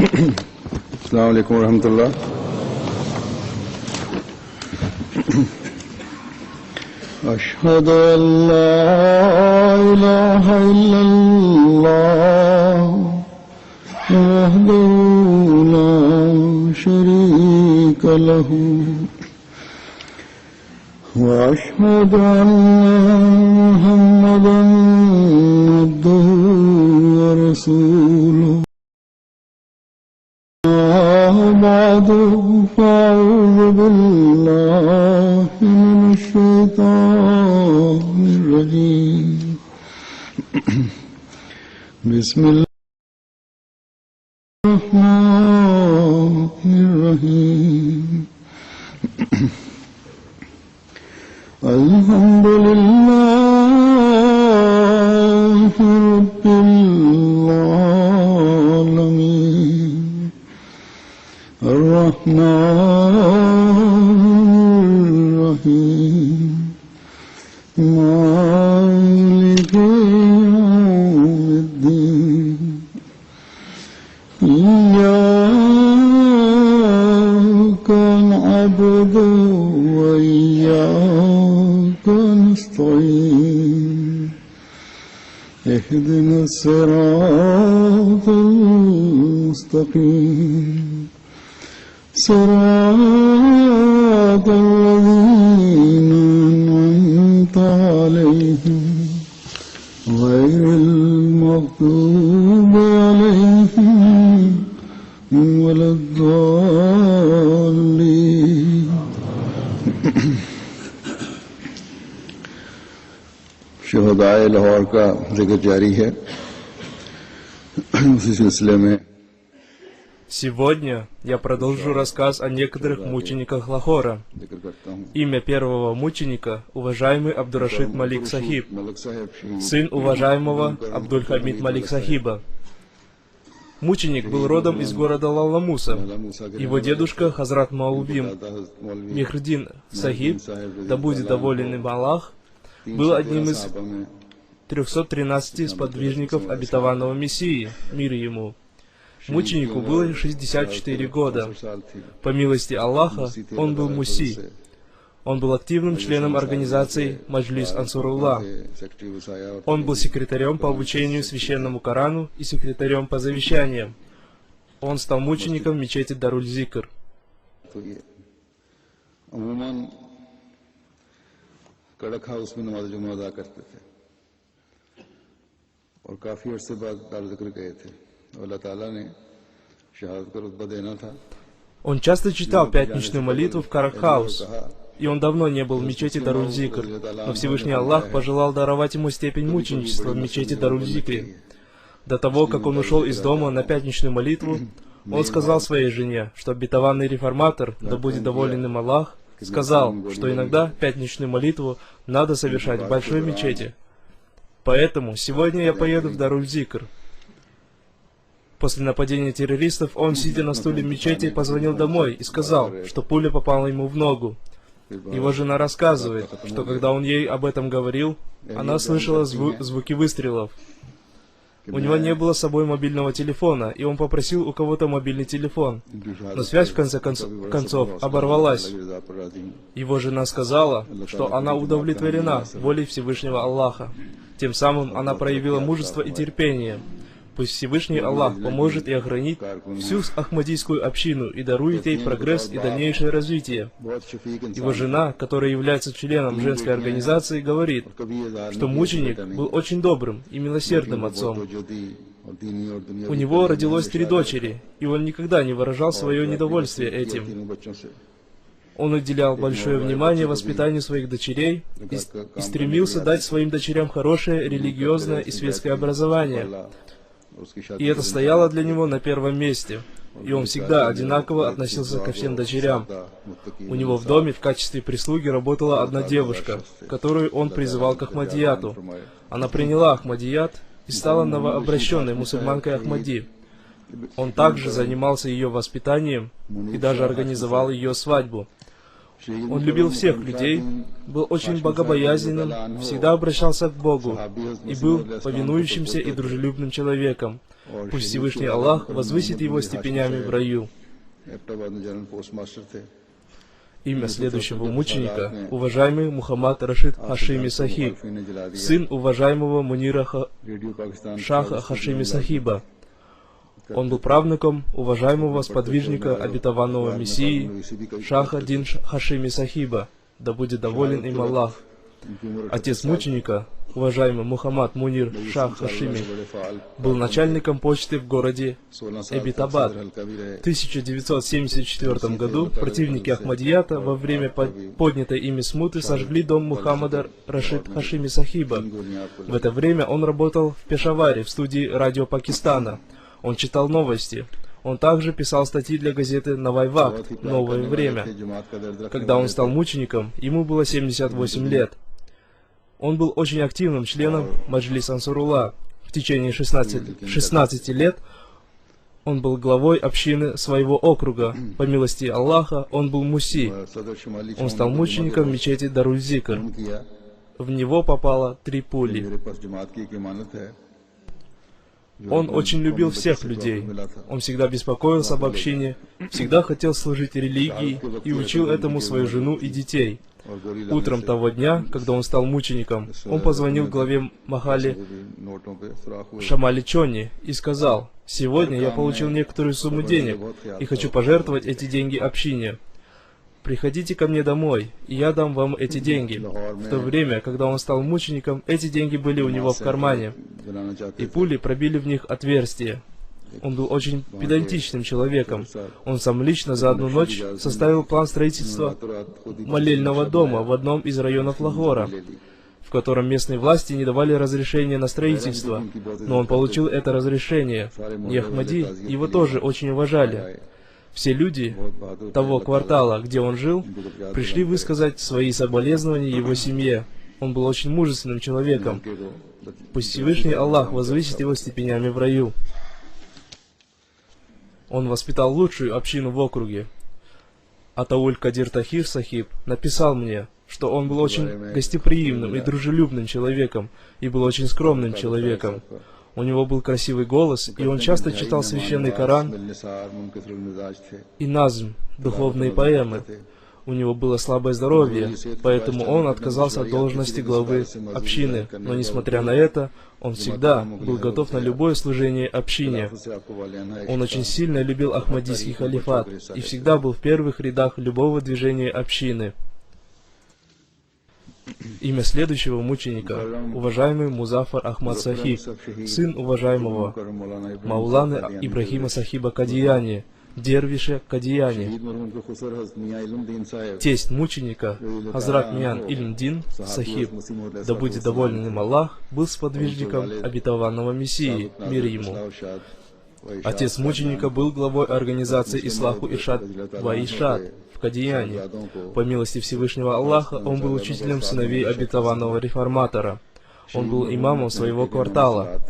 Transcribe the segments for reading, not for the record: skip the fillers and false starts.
अस्सलाम वालेकुम रहमतुल्लाह। अशहदु अल्ला इलाहा इल्लल्लाह वहदहु ला शरीका लहू व अशहदु अन्ना मुहम्मदन अब्दुहु व रसूलुहु। بعد فأعوذ بالله من الشيطان الرجيم بسم الله الرحمن الرحيم الحمد لله رب العالمين الرحمن الرحيم مالك يوم الدين إياك نعبد وإياك نستعين اهدنا الصراط المستقيم صراط الذين أنعمت عليهم غير المغضوب عليهم ولا الضالين। शहदाए लाहौर का जिक्र जारी है। उसी सिलसिले में сегодня я продолжу рассказ о некоторых мучениках Лахора. Имя первого мученика – уважаемый Абдурашид Малик Сахиб, сын уважаемого Абдуль-Хамид Малик Сахиба. Мученик был родом из города Лалламуса. Его дедушка Хазрат Маулвим Михрдин Сахиб, да будет доволен им Аллах, был одним из 313 сподвижников обетованного Мессии, мир ему. Мученику было 64 года. По милости Аллаха, он был муси. Он был активным членом организации Маджлис Ансуруллах. Он был секретарем по обучению священному Корану и секретарем по завещаниям. Он стал мучеником в мечети Даруль-Зикр. Он часто читал пятничную молитву в Каракхаус, и он давно не был в мечети Даруль-Зикр, но Всевышний Аллах пожелал даровать ему степень мученичества в мечети Даруль-Зикре. До того, как он ушел из дома на пятничную молитву, он сказал своей жене, что обетованный реформатор, да будет доволен им Аллах, сказал, что иногда пятничную молитву надо совершать в большой мечети. Поэтому сегодня я поеду в Даруль-Зикр. После нападения террористов он, сидя на стуле в мечети, позвонил домой и сказал, что пуля попала ему в ногу. Его жена рассказывает, что когда он ей об этом говорил, она слышала звуки выстрелов. У него не было с собой мобильного телефона, и он попросил у кого-то мобильный телефон. Но связь в конце концов оборвалась. Его жена сказала, что она удовлетворена волей Всевышнего Аллаха. Тем самым она проявила мужество и терпение. Пусть Всевышний Аллах поможет и охранит всю ахмадийскую общину и дарует ей прогресс и дальнейшее развитие. Его жена, которая является членом женской организации, говорит, что мученик был очень добрым и милосердным отцом. У него родилось 3 дочери, и он никогда не выражал свое недовольствие этим. Он уделял большое внимание воспитанию своих дочерей и стремился дать своим дочерям хорошее религиозное и светское образование. И это стояло для него на первом месте. И он всегда одинаково относился ко всем дочерям. У него в доме в качестве прислуги работала одна девушка, которую он призывал к Ахмадияту. Она приняла Ахмадият и стала новообращенной мусульманкой Ахмади. Он также занимался ее воспитанием и даже организовал ее свадьбу. Он любил всех людей, был очень богобоязненным, всегда обращался к Богу и был повинующимся и дружелюбным человеком. Пусть Всевышний Аллах возвысит его степенями в раю. Имя следующего мученика — уважаемый Мухаммад Рашид Хашими Сахиб, сын уважаемого Мунира Шаха Хашими Сахиба. Он был правнуком уважаемого сподвижника обетованного Мессии Шаха Дин Хашими Сахиба, да будет доволен им Аллах. Отец мученика, уважаемый Мухаммад Мунир Шах Хашими, был начальником почты в городе Эбитабад. В 1974 году противники Ахмадията во время поднятой ими смуты сожгли дом Мухаммада Рашид Хашими Сахиба. В это время он работал в Пешаваре в студии радио Пакистана. Он читал новости. Он также писал статьи для газеты «Навай Вакт» «Новое время». Когда он стал мучеником, ему было 78 лет. Он был очень активным членом Маджлис Ансарулла. В течение 16 лет он был главой общины своего округа. По милости Аллаха, он был муси. Он стал мучеником в мечети Даруль-Зикр. В него попало 3 пули. Он очень любил всех людей. Он всегда беспокоился об общине, всегда хотел служить религии и учил этому свою жену и детей. Утром того дня, когда он стал мучеником, он позвонил главе Махали Шамали Чонни и сказал: «Сегодня я получил некоторую сумму денег и хочу пожертвовать эти деньги общине. Приходите ко мне домой, и я дам вам эти деньги». В то время, когда он стал мучеником, эти деньги были у него в кармане, и пули пробили в них отверстие. Он был очень педантичным человеком. Он сам лично за одну ночь составил план строительства молельного дома в одном из районов Лахора, в котором местные власти не давали разрешения на строительство, но он получил это разрешение, и Ахмади его тоже очень уважали. Все люди того квартала, где он жил, пришли высказать свои соболезнования его семье. Он был очень мужественным человеком. Пусть Всевышний Аллах возвысит его степенями в раю. Он воспитал лучшую общину в округе. Атауль Кадир Тахир Сахиб написал мне, что он был очень гостеприимным и дружелюбным человеком, и был очень скромным человеком. У него был красивый голос, и он часто читал священный Коран и назм, духовные поэмы. У него было слабое здоровье, поэтому он отказался от должности главы общины, но несмотря на это, он всегда был готов на любое служение общине. Он очень сильно любил Ахмадийский халифат и всегда был в первых рядах любого движения общины. Имя следующего мученика — уважаемый Музафар Ахмад Сахиб, сын уважаемого Мауланы Ибрахима Сахиба Кадияни, дервиша Кадияни. Тесть мученика, Хазрат Миян Ильм-Дин Сахиб, да будет доволен им Аллах, был сподвижником обетованного Мессии, мир ему. Отец мученика был главой организации Ислаху Иршад ва Ишад в Кадияне. По милости Всевышнего Аллаха, он был учителем сыновей обетованного реформатора. Он был имамом своего квартала.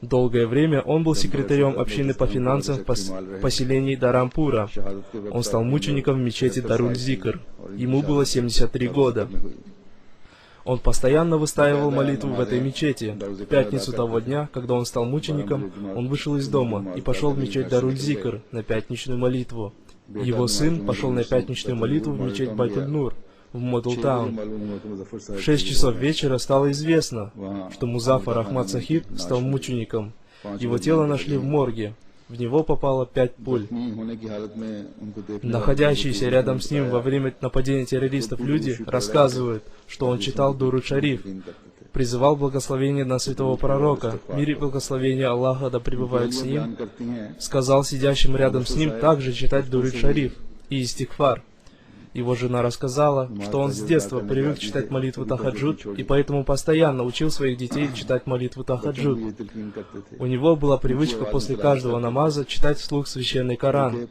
Долгое время он был секретарем общины по финансам в поселении Дарампура. Он стал мучеником в мечети Даруль-Зикр. Ему было 73 года. Он постоянно выстаивал молитву в этой мечети. В пятницу того дня, когда он стал мучеником, он вышел из дома и пошел в мечеть Даруль-Зикр на пятничную молитву. Его сын пошел на пятничную молитву в мечеть Байтуль-Нур в Модл-Таун. В 6 часов вечера стало известно, что Музафар Ахмад Сахиб стал мучеником. Его тело нашли в морге. В него попало 5 пуль. Находящиеся рядом с ним во время нападения террористов люди рассказывают, что он читал Дуруд Шариф, призывал благословение на святого пророка, мир и благословение Аллаха да пребывают с ним, сказал сидящим рядом с ним также читать Дуруд Шариф и истигфар. Его жена рассказала, что он с детства привык читать молитву Тахаджуд и поэтому постоянно учил своих детей читать молитву Тахаджуд. У него была привычка после каждого намаза читать вслух священный Коран.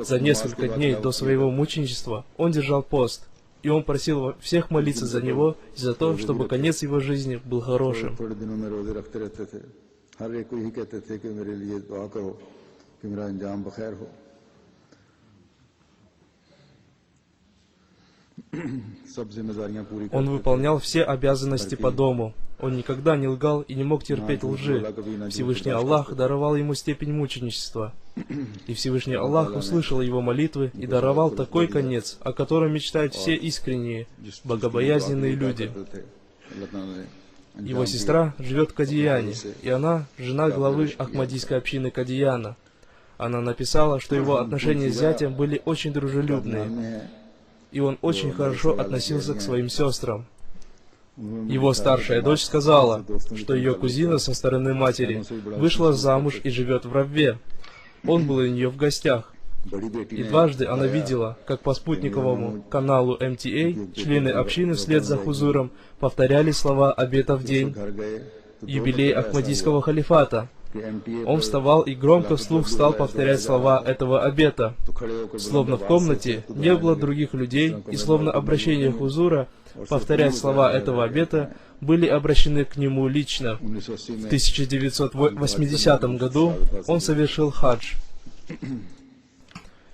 За несколько дней до своего мученичества он держал пост, и он просил всех молиться за него и за то, чтобы конец его жизни был хорошим. सब जिम्मेदारियां पूरी Он करते थे। выполнял все обязанности по дому. Он никогда не лгал и не мог терпеть лжи. Всевышний Аллах даровал ему степень мученичества. И Всевышний Аллах услышал его молитвы и даровал такой конец, о котором мечтают все искренние, богобоязненные люди. Его сестра живет в Кадияне, и она жена главы Ахмадийской общины Кадияна. Она написала, что его отношения с зятем были очень дружелюбные, и он очень хорошо относился к своим сестрам. Его старшая дочь сказала, что ее кузина со стороны матери вышла замуж и живет в Равве. Он был у нее в гостях. И дважды она видела, как по спутниковому каналу МТА члены общины вслед за хузуром повторяли слова обета в день юбилея Ахмадийского халифата. Он вставал и громко вслух стал повторять слова этого обета. Словно в комнате не было других людей, и словно обращение хузура повторять слова этого обета были обращены к нему лично. В 1980 году он совершил хадж.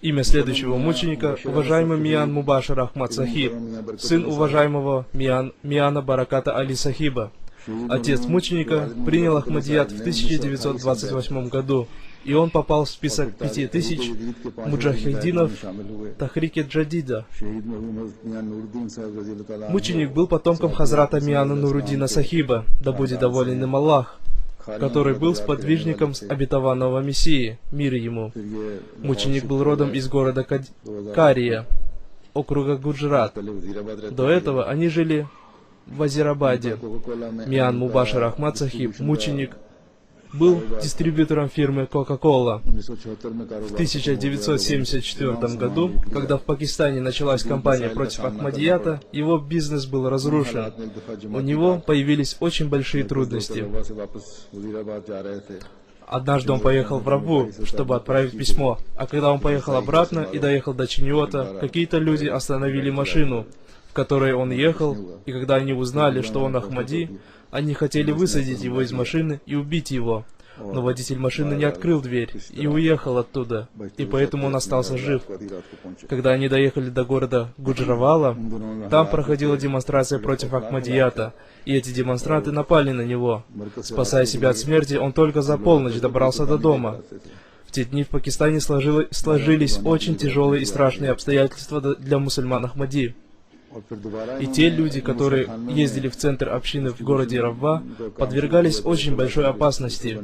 Имя следующего мученика – уважаемый Миан Мубашир Ахмад Сахиб, сын уважаемого Миана Бараката Али Сахиба. Отец мученика принял Ахмадият в 1928 году, и он попал в список 5000 муджахидинов Тахрики Джадида. Мученик был потомком Хазрата Миана Нуруддина Сахиба, да будет доволен им Аллах, который был сподвижником обетованного Мессии, мир ему. Мученик был родом из города Кария, округа Гуджрат. До этого они жили в Азербайджане. Миан Мубашир Ахмад Сахиб, мученик, был дистрибьютором фирмы Coca-Cola. В 1974 году, когда в Пакистане началась кампания против Ахмадията, его бизнес был разрушен. У него появились очень большие трудности. Однажды он поехал в Равву, чтобы отправить письмо, а когда он поехал обратно и доехал до Чиньота, какие-то люди остановили машину, в которой он ехал, и когда они узнали, что он Ахмади, они хотели высадить его из машины и убить его. Но водитель машины не открыл дверь и уехал оттуда, и поэтому он остался жив. Когда они доехали до города Гуджравала, там проходила демонстрация против Ахмадията, и эти демонстранты напали на него. Спасая себя от смерти, он только за полночь добрался до дома. В те дни в Пакистане сложились очень тяжелые и страшные обстоятельства для мусульман Ахмади. И те люди, которые ездили в центр общины в городе Равва, подвергались очень большой опасности.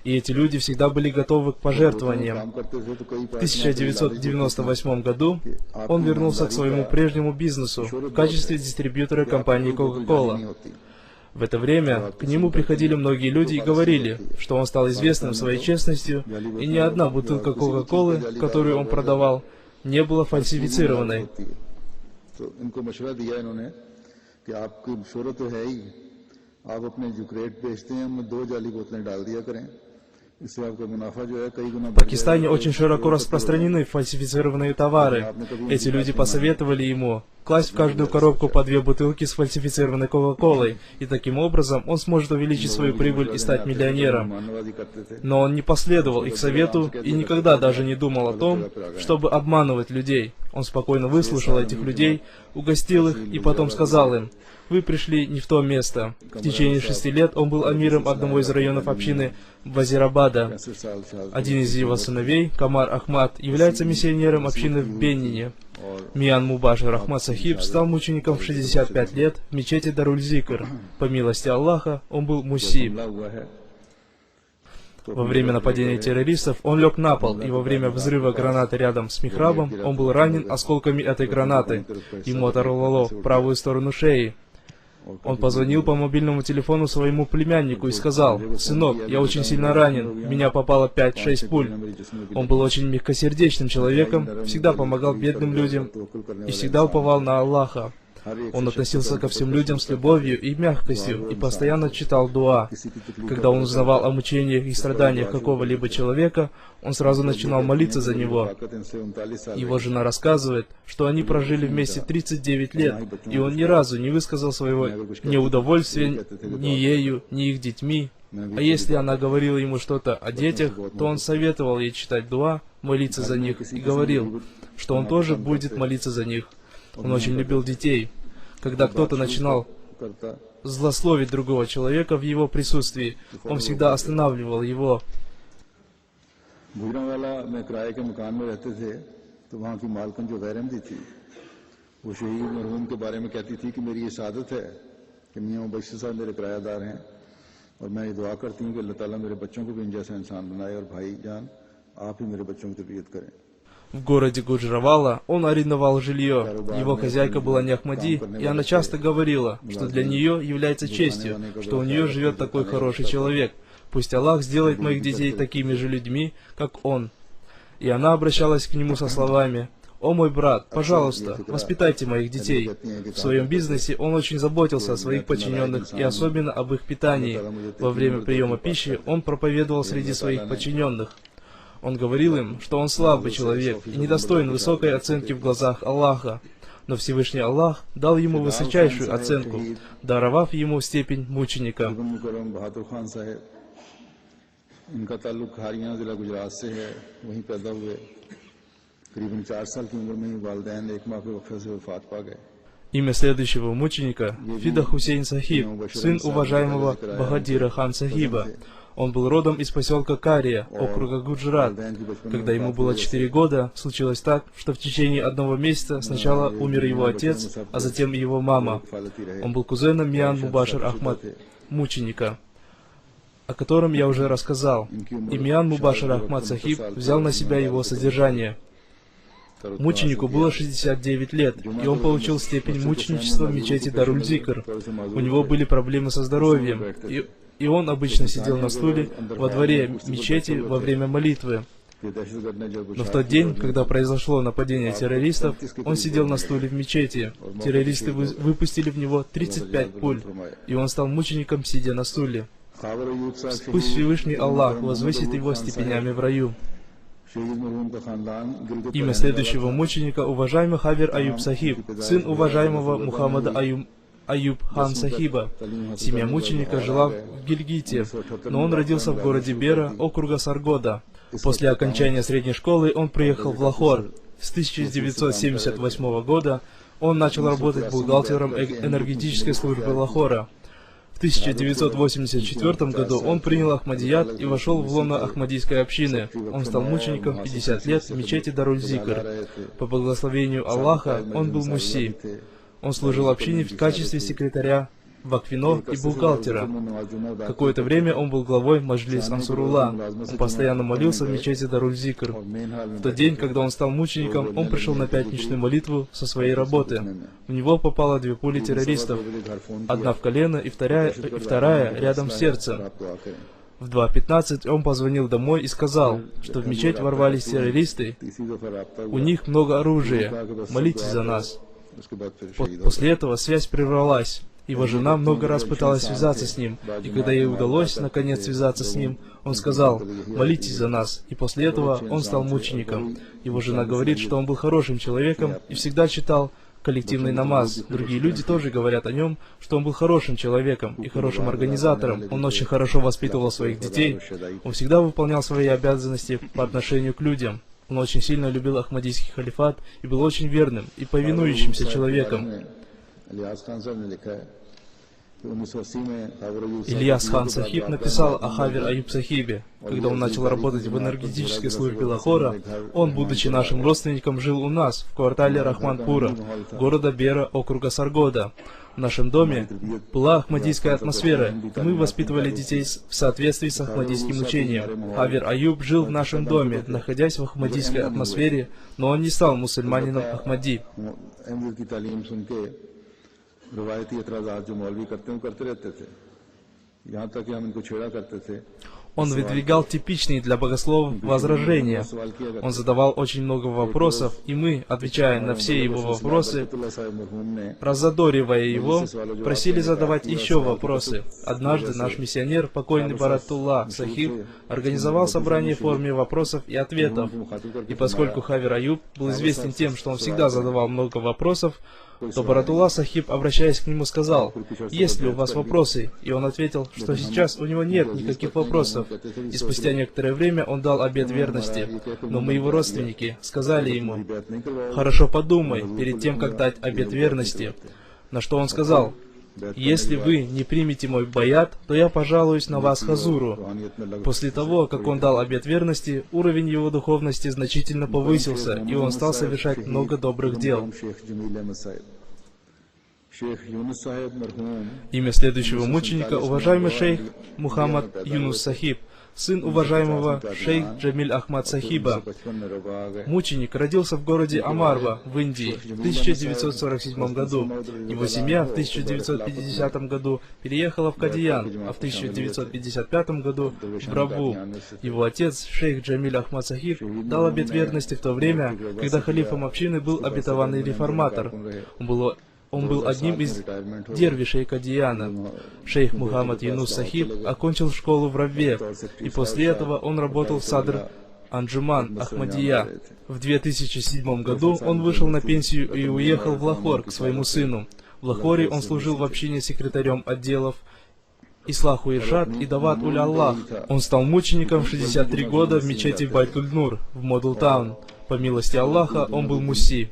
И эти люди всегда были готовы к пожертвованиям. В 1998 году он вернулся к своему прежнему бизнесу в качестве дистрибьютора компании Coca-Cola. В это время к нему приходили многие люди и говорили, что он стал известным своей честностью, и ни одна бутылка Coca-Cola, которую он продавал, не была фальсифицированной. तो इनको मशवरा दिया इन्होंने कि आपकी शोहरत तो है ही, आप अपने जो क्रेट बेचते हैं उनमें 2 जाली बोतलें डाल दिया करें, इससे आपका मुनाफा जो है कई गुना। В Пакистане очень широко распространены фальсифицированные товары. Эти люди посоветовали ему класть в каждую коробку по 2 бутылки с фальсифицированной Кока-Колой, и таким образом он сможет увеличить свою прибыль и стать миллионером. Но он не последовал их совету и никогда даже не думал о том, чтобы обманывать людей. Он спокойно выслушал этих людей, угостил их и потом сказал им: «Вы пришли не в то место». В течение 6 лет он был амиром одного из районов общины Вазирабада. Один из его сыновей, Камар Ахмад, является миссионером общины в Бенине. Миан Мубашир Ахмад Сахиб стал мучеником в 65 лет в мечети Даруль-Зикр. По милости Аллаха, он был муси. Во время нападения террористов он лег на пол, и во время взрыва гранаты рядом с михрабом он был ранен осколками этой гранаты. Ему оторвало правую сторону шеи. Он позвонил по мобильному телефону своему племяннику и сказал: «Сынок, я очень сильно ранен, в меня попало 5-6 пуль». Он был очень мягкосердечным человеком, всегда помогал бедным людям и всегда уповал на Аллаха. Он относился ко всем людям с любовью и мягкостью и постоянно читал дуа. Когда он узнавал о мучениях и страданиях какого-либо человека, он сразу начинал молиться за него. Его жена рассказывает, что они прожили вместе 39 лет, и он ни разу не высказал своего неудовольствия ни ею, ни их детьми. А если она говорила ему что-то о детях, то он советовал ей читать дуа, молиться за них, и говорил, что он тоже будет молиться за них. Он очень любил детей. Когда кто-то начинал злословить другого человека в его присутствии, он всегда останавливал его. गुजरांवाला में किराए के मकान में रहते थे, तो वहाँ की मालकन जो गैरहमदी थी, वो शहीद मरहूम के बारे में कहती थी कि मेरी ये सादत है कि मियाँ मुबश्शिर साहब मेरे किराएदार हैं और मैं ये दुआ करती हूँ कि अल्लाह ताला मेरे बच्चों को भी इन जैसा इंसान बनाए और भाई जान आप ही मेरे बच्चों की तरबियत करें। В городе Гуджравала он арендовал жилье. Его хозяйка была не Ахмади, и она часто говорила, что для нее является честью, что у нее живет такой хороший человек. Пусть Аллах сделает моих детей такими же людьми, как он. И она обращалась к нему со словами: «О мой брат, пожалуйста, воспитайте моих детей». В своем бизнесе он очень заботился о своих подчиненных и особенно об их питании. Во время приема пищи он проповедовал среди своих подчиненных. Он говорил им, что он слабый человек и недостоин высокой оценки в глазах Аллаха. Но Всевышний Аллах дал ему высочайшую оценку, даровав ему степень мученика. इनका ताल्लुक हारियां जिला गुजरात से है, वहीं पैदा हुए। करीबन 4 साल की उम्र में ही वालिदैन एक माह के वफ़ात से वफात पा गए। Имя следующего мученика – Фида Хусейн Сахиб, сын уважаемого Бахадира хан Сахиба. Он был родом из поселка Кария, округа Гуджрат. Когда ему было 4 года, случилось так, что в течение 1 месяца сначала умер его отец, а затем и его мама. Он был кузеном Миан Мубашир Ахмад, мученика, о котором я уже рассказал. И Миан Мубашир Ахмад Сахиб взял на себя его содержание. Мученику было 69 лет, и он получил степень мученичества в мечети Даруль-Зикр. У него были проблемы со здоровьем, и он обычно сидел на стуле во дворе мечети во время молитвы. Но в тот день, когда произошло нападение террористов, он сидел на стуле в мечети. Террористы выпустили в него 35 пуль, и он стал мучеником, сидя на стуле. Пусть Всевышний Аллах возвысит его степенями в раю. Имя следующего мученика – уважаемый Хавер Аюб Сахиб, сын уважаемого Мухаммада Аюб хан Сахиба. Семья мученика жила в Гильгите, но он родился в городе Бера, округа Саргода. После окончания средней школы он приехал в Лахор. С 1978 года он начал работать бухгалтером энергетической службы Лахора. В 1984 году он принял Ахмадият и вошел в лоно Ахмадийской общины. Он стал мучеником 50 лет в мечети Даруль-Зикр. По благословению Аллаха он был муси. Он служил общине в качестве секретаря, вакфино и бухгалтера. Какое-то время он был главой Маджлис Ансурулла. Он постоянно молился в мечети Даруль-Зикр. В тот день, когда он стал мучеником, он пришел на пятничную молитву со своей работы. В него попало 2 пули террористов. Одна в колено и вторая рядом с сердцем. В 2:15 он позвонил домой и сказал, что в мечеть ворвались террористы. У них много оружия. Молитесь за нас. После этого связь прервалась. Его жена много раз пыталась связаться с ним, и когда ей удалось наконец связаться с ним, он сказал: «Молитесь за нас», и после этого он стал мучеником. Его жена говорит, что он был хорошим человеком и всегда читал коллективный намаз. Другие люди тоже говорят о нем, что он был хорошим человеком и хорошим организатором. Он очень хорошо воспитывал своих детей. Он всегда выполнял свои обязанности по отношению к людям. Он очень сильно любил Ахмадийский халифат и был очень верным и повинующимся человеком. Ильяс хан Сахиб написал о Хавер Аюб Сахибе. Когда он начал работать в энергетической службе Лахора, он, будучи нашим родственником, жил у нас, в квартале Рахманпура, города Бера, округа Саргода. В нашем доме была ахмадийская атмосфера, и мы воспитывали детей в соответствии с ахмадийским учением. Хавер Аюб жил в нашем доме, находясь в ахмадийской атмосфере, но он не стал мусульманином Ахмади. रवायती एतराज़ात जो मौलवी करते हैं करते रहते थे, यहाँ तक कि हम इनको छेड़ा करते थे। Он выдвигал типичные для богословов возражения. Он задавал очень много вопросов, и мы, отвечая на все его вопросы, раззадоривая его, просили задавать еще вопросы. Однажды наш миссионер, покойный Баратулла Сахиб, организовал собрание в форме вопросов и ответов. И поскольку Хавер Аюб был известен тем, что он всегда задавал много вопросов, то Баратулла Сахиб, обращаясь к нему, сказал: «Есть ли у вас вопросы?» И он ответил, что сейчас у него нет никаких вопросов. И спустя некоторое время он дал обет верности. Но мы, его родственники, сказали ему: «Хорошо подумай перед тем, как дать обет верности». На что он сказал: «Если вы не примете мой баят, то я пожалуюсь на вас Хазуру». После того, как он дал обет верности, уровень его духовности значительно повысился, и он стал совершать много добрых дел. Имя следующего мученика — уважаемый шейх Мухаммад Юнус Сахиб, сын уважаемого шейх Джамиль Ахмад Сахиба. Мученик родился в городе Амарва в Индии в 1947 году. Его семья в 1950 году переехала в Кадиян, а в 1955 году в Браву. Его отец, шейх Джамиль Ахмад Сахиб, дал обет верности в то время, когда халифом общины был обетованный реформатор. Он был одним из дервишей Кадияна. Шейх Мухаммад Юнус Сахиб окончил школу в Равве, и после этого он работал в Садр Анджуман Ахмадия. В 2007 году он вышел на пенсию и уехал в Лахор к своему сыну. В Лахоре он служил в общине секретарем отделов Ислаху Иршад и Дават Уль Аллах. Он стал мучеником в 63 года в мечети Байтуль-Нур в Модл-Таун. По милости Аллаха, он был муси.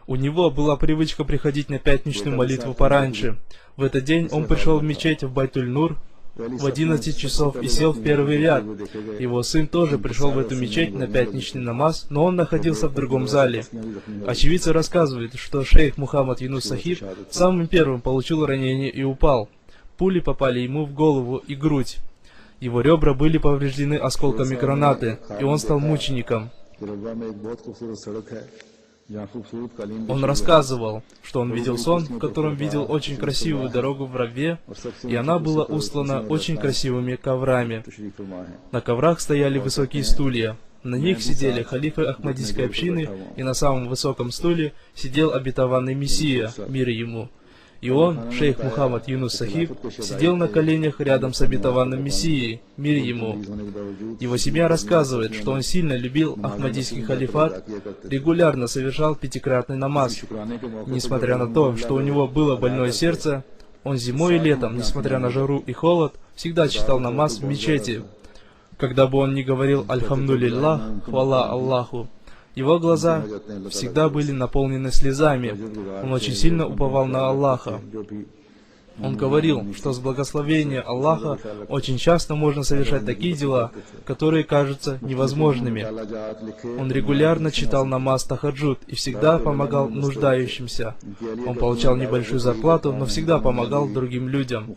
У него была привычка приходить на пятничную молитву пораньше. В этот день он пришел в мечеть в Байтуль-Нур в 11 часов и сел в первый ряд. Его сын тоже пришел в эту мечеть на пятничный намаз, но он находился в другом зале. Очевидцы рассказывают, что шейх Мухаммад Юнус Сахиб самым первым получил ранение и упал. Пули попали ему в голову и грудь. Его ребра были повреждены осколками гранаты, и он стал мучеником. Он рассказывал, что он видел сон, в котором видел очень красивую дорогу в Равве, и она была устлана очень красивыми коврами. На коврах стояли высокие стулья. На них сидели халифы Ахмадийской общины, и на самом высоком стуле сидел обетованный Мессия, мир ему. И он, шейх Мухаммад Юнус Сахиб, сидел на коленях рядом с обетованным Мессией, мир ему. Его семья рассказывает, что он сильно любил Ахмадийский халифат, регулярно совершал пятикратный намаз. Несмотря на то, что у него было больное сердце, он зимой и летом, несмотря на жару и холод, всегда читал намаз в мечети. Когда бы он ни говорил «Альхамдулиллах», «Хвала Аллаху», его глаза всегда были наполнены слезами. Он очень сильно уповал на Аллаха. Он говорил, что с благословения Аллаха очень часто можно совершать такие дела, которые кажутся невозможными. Он регулярно читал намаз тахаджуд и всегда помогал нуждающимся. Он получал небольшую зарплату, но всегда помогал другим людям.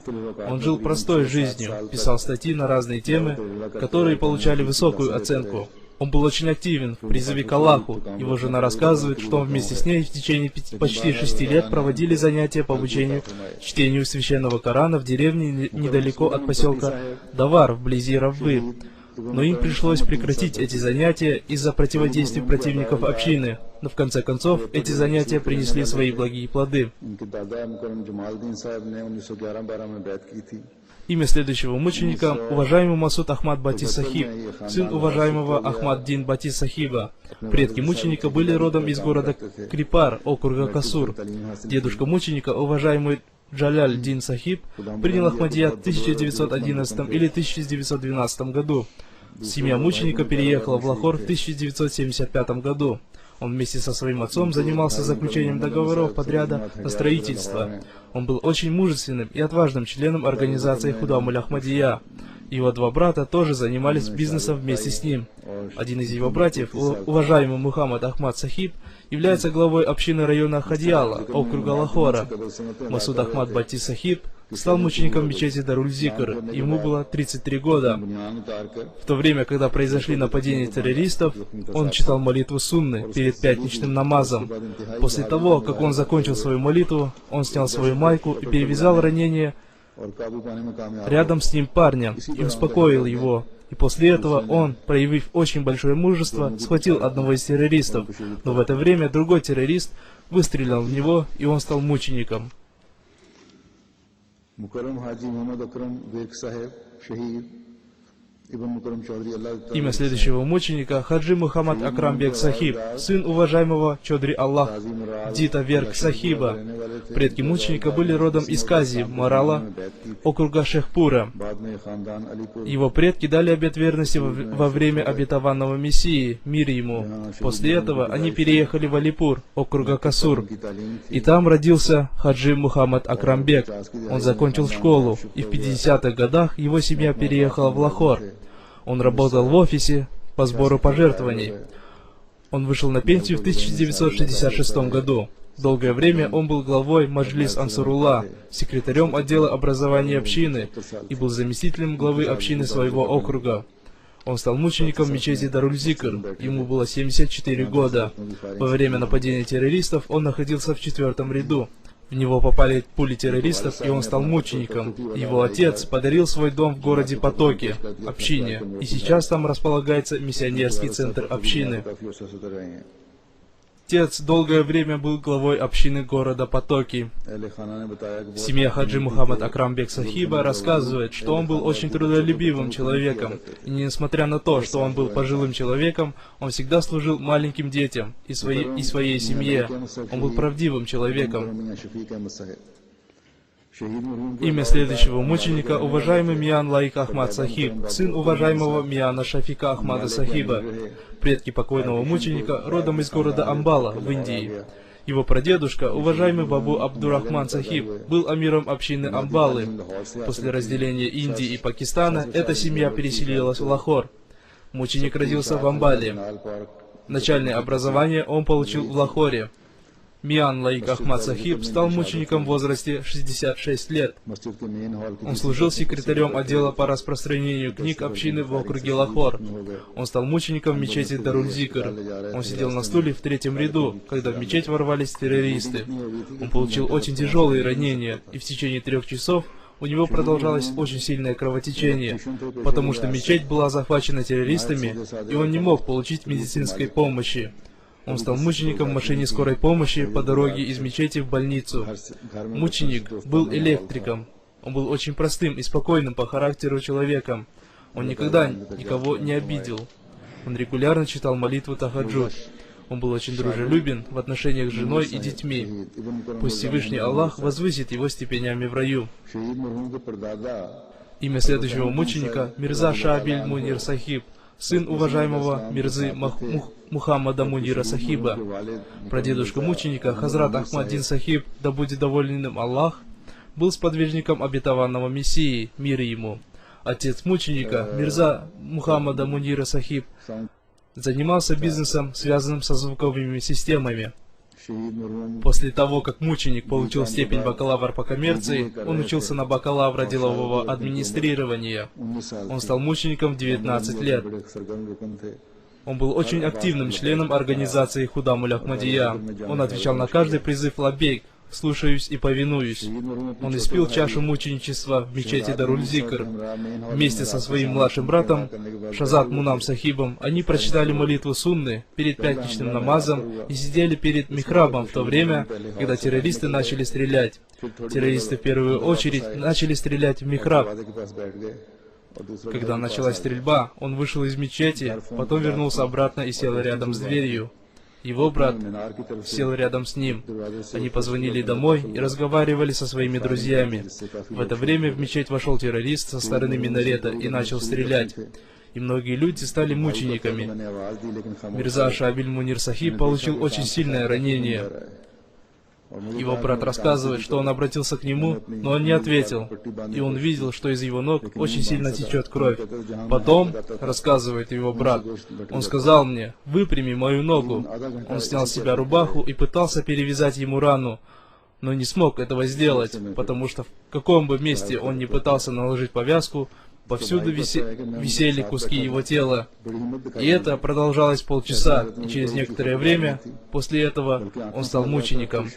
Он жил простой жизнью, писал статьи на разные темы, которые получали высокую оценку. Он был очень активен в призыве к Аллаху. Его жена рассказывает, что он вместе с ней в течение почти 6 лет проводили занятия по обучению чтению священного Корана в деревне недалеко от поселка Давар, вблизи Раввы. Но им пришлось прекратить эти занятия из-за противодействия противников общины. Но в конце концов, эти занятия принесли свои благие плоды. Имя следующего мученика — уважаемый Масуд Ахмад Бати Сахиб, сын уважаемого Ахмад Дин Бати Сахиба. Предки мученика были родом из города Крипар, округа Касур. Дедушка мученика, уважаемый Джаляль Дин Сахиб, принял Ахмадият в 1911 или 1912 году. Семья мученика переехала в Лахор в 1975 году. Он вместе со своим отцом занимался заключением договоров подряда на строительство. Он был очень мужественным и отважным членом организации Худамуль Ахмадия. Его два брата тоже занимались бизнесом вместе с ним. Один из его братьев, уважаемый Мухаммад Ахмад Сахиб, является главой общины района Хадиала, округа Лахора. Масуд Ахмад Бати Сахиб стал мучеником мечети Даруль-Зикр. Ему было 33 года. В то время, когда произошли нападения террористов, он читал молитву сунны перед пятничным намазом. После того, как он закончил свою молитву, он снял свою майку и перевязал ранение рядом с ним парня и успокоил его. И после этого он, проявив очень большое мужество, схватил одного из террористов. Но в это время другой террорист выстрелил в него, и он стал мучеником. इब्न मुकरम चौधरी अल्लाह Имя следующего мученика — Хаджи Мухаммад Акрамбек Сахиб, сын уважаемого Чодри Аллах Дита Верк Сахиба. Предки мученика были родом из Кази, Марала, округа Шехпура. बाद में खानदान अलीपुर Его предки дали обет верности во время обетованного Мессии, мир ему. После этого они переехали в Алипур, округа Касур. की तालीम थी। И там родился Хаджи Мухаммад Акрамбек. Он закончил школу, и в 50-х годах его семья переехала в Лахор. Он работал в офисе по сбору пожертвований. Он вышел на пенсию в 1966 году. Долгое время он был главой Маджлис Ансарулла, секретарем отдела образования общины и был заместителем главы общины своего округа. Он стал мучеником мечети Даруль-Зикр. Ему было 74 года. Во время нападения террористов он находился в 4-м ряду. В него попали пули террористов, и он стал мучеником. Его отец подарил свой дом в городе Потоки, общине, и сейчас там располагается миссионерский центр общины. काफी अर्सा से रहे हैं। Отец долгое время был главой общины города Потоки. अहले खाना ने बताया कि Семья Хаджи Мухаммад Акрамбек Сахиба рассказывает, что он был очень трудолюбивым человеком, и несмотря на то, что он был пожилым человеком, он всегда служил маленьким детям и своей семье. Он был правдивым человеком. मियां शफीक अहमद साहब शहीद मरहूम के Имя следующего мученика — уважаемый Миян Лаик Ахмад Сахиб, сын уважаемого Мияна Шафика Ахмада Сахиба. Предки покойного мученика родом из города Амбала в Индии. Его прадедушка, уважаемый Бабу Абдурахман Сахиб, был амиром общины Амбалы. После разделения Индии и Пакистана эта семья переселилась в Лахор. Мученик родился в Амбале. Начальное образование он получил в Лахоре. Миян Лаик Ахмад Сахиб стал мучеником в возрасте 66 лет. मस्जिद के मेन हॉल Он служил секретарем отдела по распространению книг общины в округе Лахор. Он стал мучеником в мечети Даруль-Зикр. Он сидел на стуле в 3-м ряду, когда в мечеть ворвались террористы. Он получил очень тяжелые ранения, и в течение 3 часов у него продолжалось очень сильное кровотечение, потому что мечеть была захвачена террористами, и он не мог получить медицинской помощи. Он стал мучеником в машине скорой помощи по дороге из мечети в больницу. Мученик был электриком. Он был очень простым и спокойным по характеру человеком. Он никогда никого не обидел. Он регулярно читал молитву Тахаджуд. Он был очень дружелюбен в отношениях с женой и детьми. Пусть Всевышний Аллах возвысит его степенями в раю. शहीद मरहूम के परदादा Имя следующего мученика — Мирза Шабиль Мунир Сахиб, сын уважаемого Мирзы Мухаммада Мунира Сахиба. Прадедушка мученика Хазрат Ахмаддин Сахиб, да будет доволен им Аллах, был сподвижником обетованного Мессии, мир ему. Отец мученика, Мирза Мухаммада Мунира Сахиб, занимался бизнесом, связанным со звуковыми системами. शहीद मरहूम После того, как мученик получил степень бакалавр по коммерции, он учился на бакалавра делового администрирования. 19 साल Он стал мучеником в 19 лет. बड़े सरगर्म रुकन थे। Он был очень активным членом организации Худамуль Ахмадия. Он отвечал на каждый призыв лаббейк: «Слушаюсь и повинуюсь». Он испил чашу мученичества в мечети Даруль-Зикр. Вместе со своим младшим братом Шазат Мунам Сахибом они прочитали молитву сунны перед пятничным намазом и сидели перед михрабом в то время, когда террористы начали стрелять. Террористы в первую очередь начали стрелять в михраб. दरवाजे के पास बैठ गए और दूसरा Когда началась стрельба, он вышел из мечети, потом вернулся обратно и сел рядом с дверью. Его брат मीनार की तरफ से сел рядом с ним. Они позвонили домой и разговаривали со своими друзьями. В это время в мечеть вошел террорист со стороны минарета и начал стрелять. И многие люди стали мучениками. मैंने आवाज दी लेकिन खामोश Мирза Шабиль Мунир Сахиб получил очень сильное ранение. Его брат рассказывает, что он обратился к нему, но он не ответил, и он видел, что из его ног очень сильно течет кровь. Потом, рассказывает его брат, он сказал мне: «Выпрями мою ногу». Он снял с себя рубаху и пытался перевязать ему рану, но не смог этого сделать, потому что в каком бы месте он ни пытался наложить повязку, повсюду висели куски его тела. И это продолжалось полчаса, и через некоторое время после этого он стал мучеником.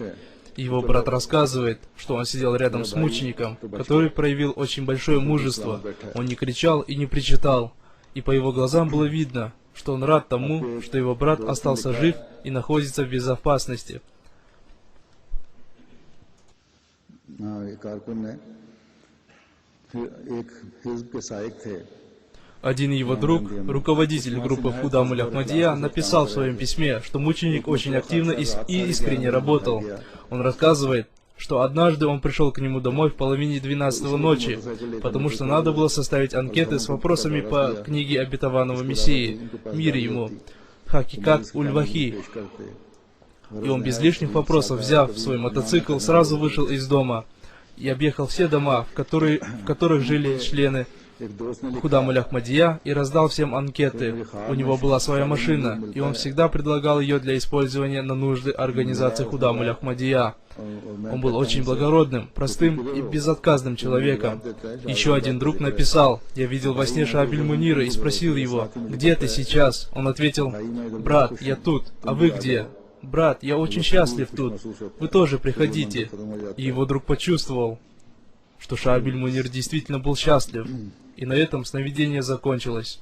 Его брат рассказывает, что он сидел рядом с мучеником, который проявил очень большое мужество. Он не кричал и не причитал, и по его глазам было видно, что он рад тому, что его брат остался жив и находится в безопасности. हाँ, एक कारकुन ने फिर एक हिज्ब के साइक थे Один его друг, руководитель группы Худам Ахмадия, написал в своем письме, что мученик очень активно и искренне работал. Он рассказывает, что однажды он пришел к нему домой в половине 12 ночи, потому что надо было составить анкеты с вопросами по книге обетованного Мессии, мир ему, Хакикат Уль-Вахи. И он без лишних вопросов, взяв свой мотоцикл, сразу вышел из дома и объехал все дома, в которых жили члены Худам Ахмадия, и раздал всем анкеты. У него была своя машина, и он всегда предлагал ее для использования на нужды организации Худам Ахмадия. Он был очень благородным, простым и безотказным человеком. Еще один друг написал: «Я видел во сне Шаабиль Мунира и спросил его, где ты сейчас?» Он ответил: «Брат, я тут, а вы где?» «Брат, я очень счастлив тут, вы тоже приходите». И его друг почувствовал, что Шаабиль Мунир действительно был счастлив. И на этом сновидение закончилось.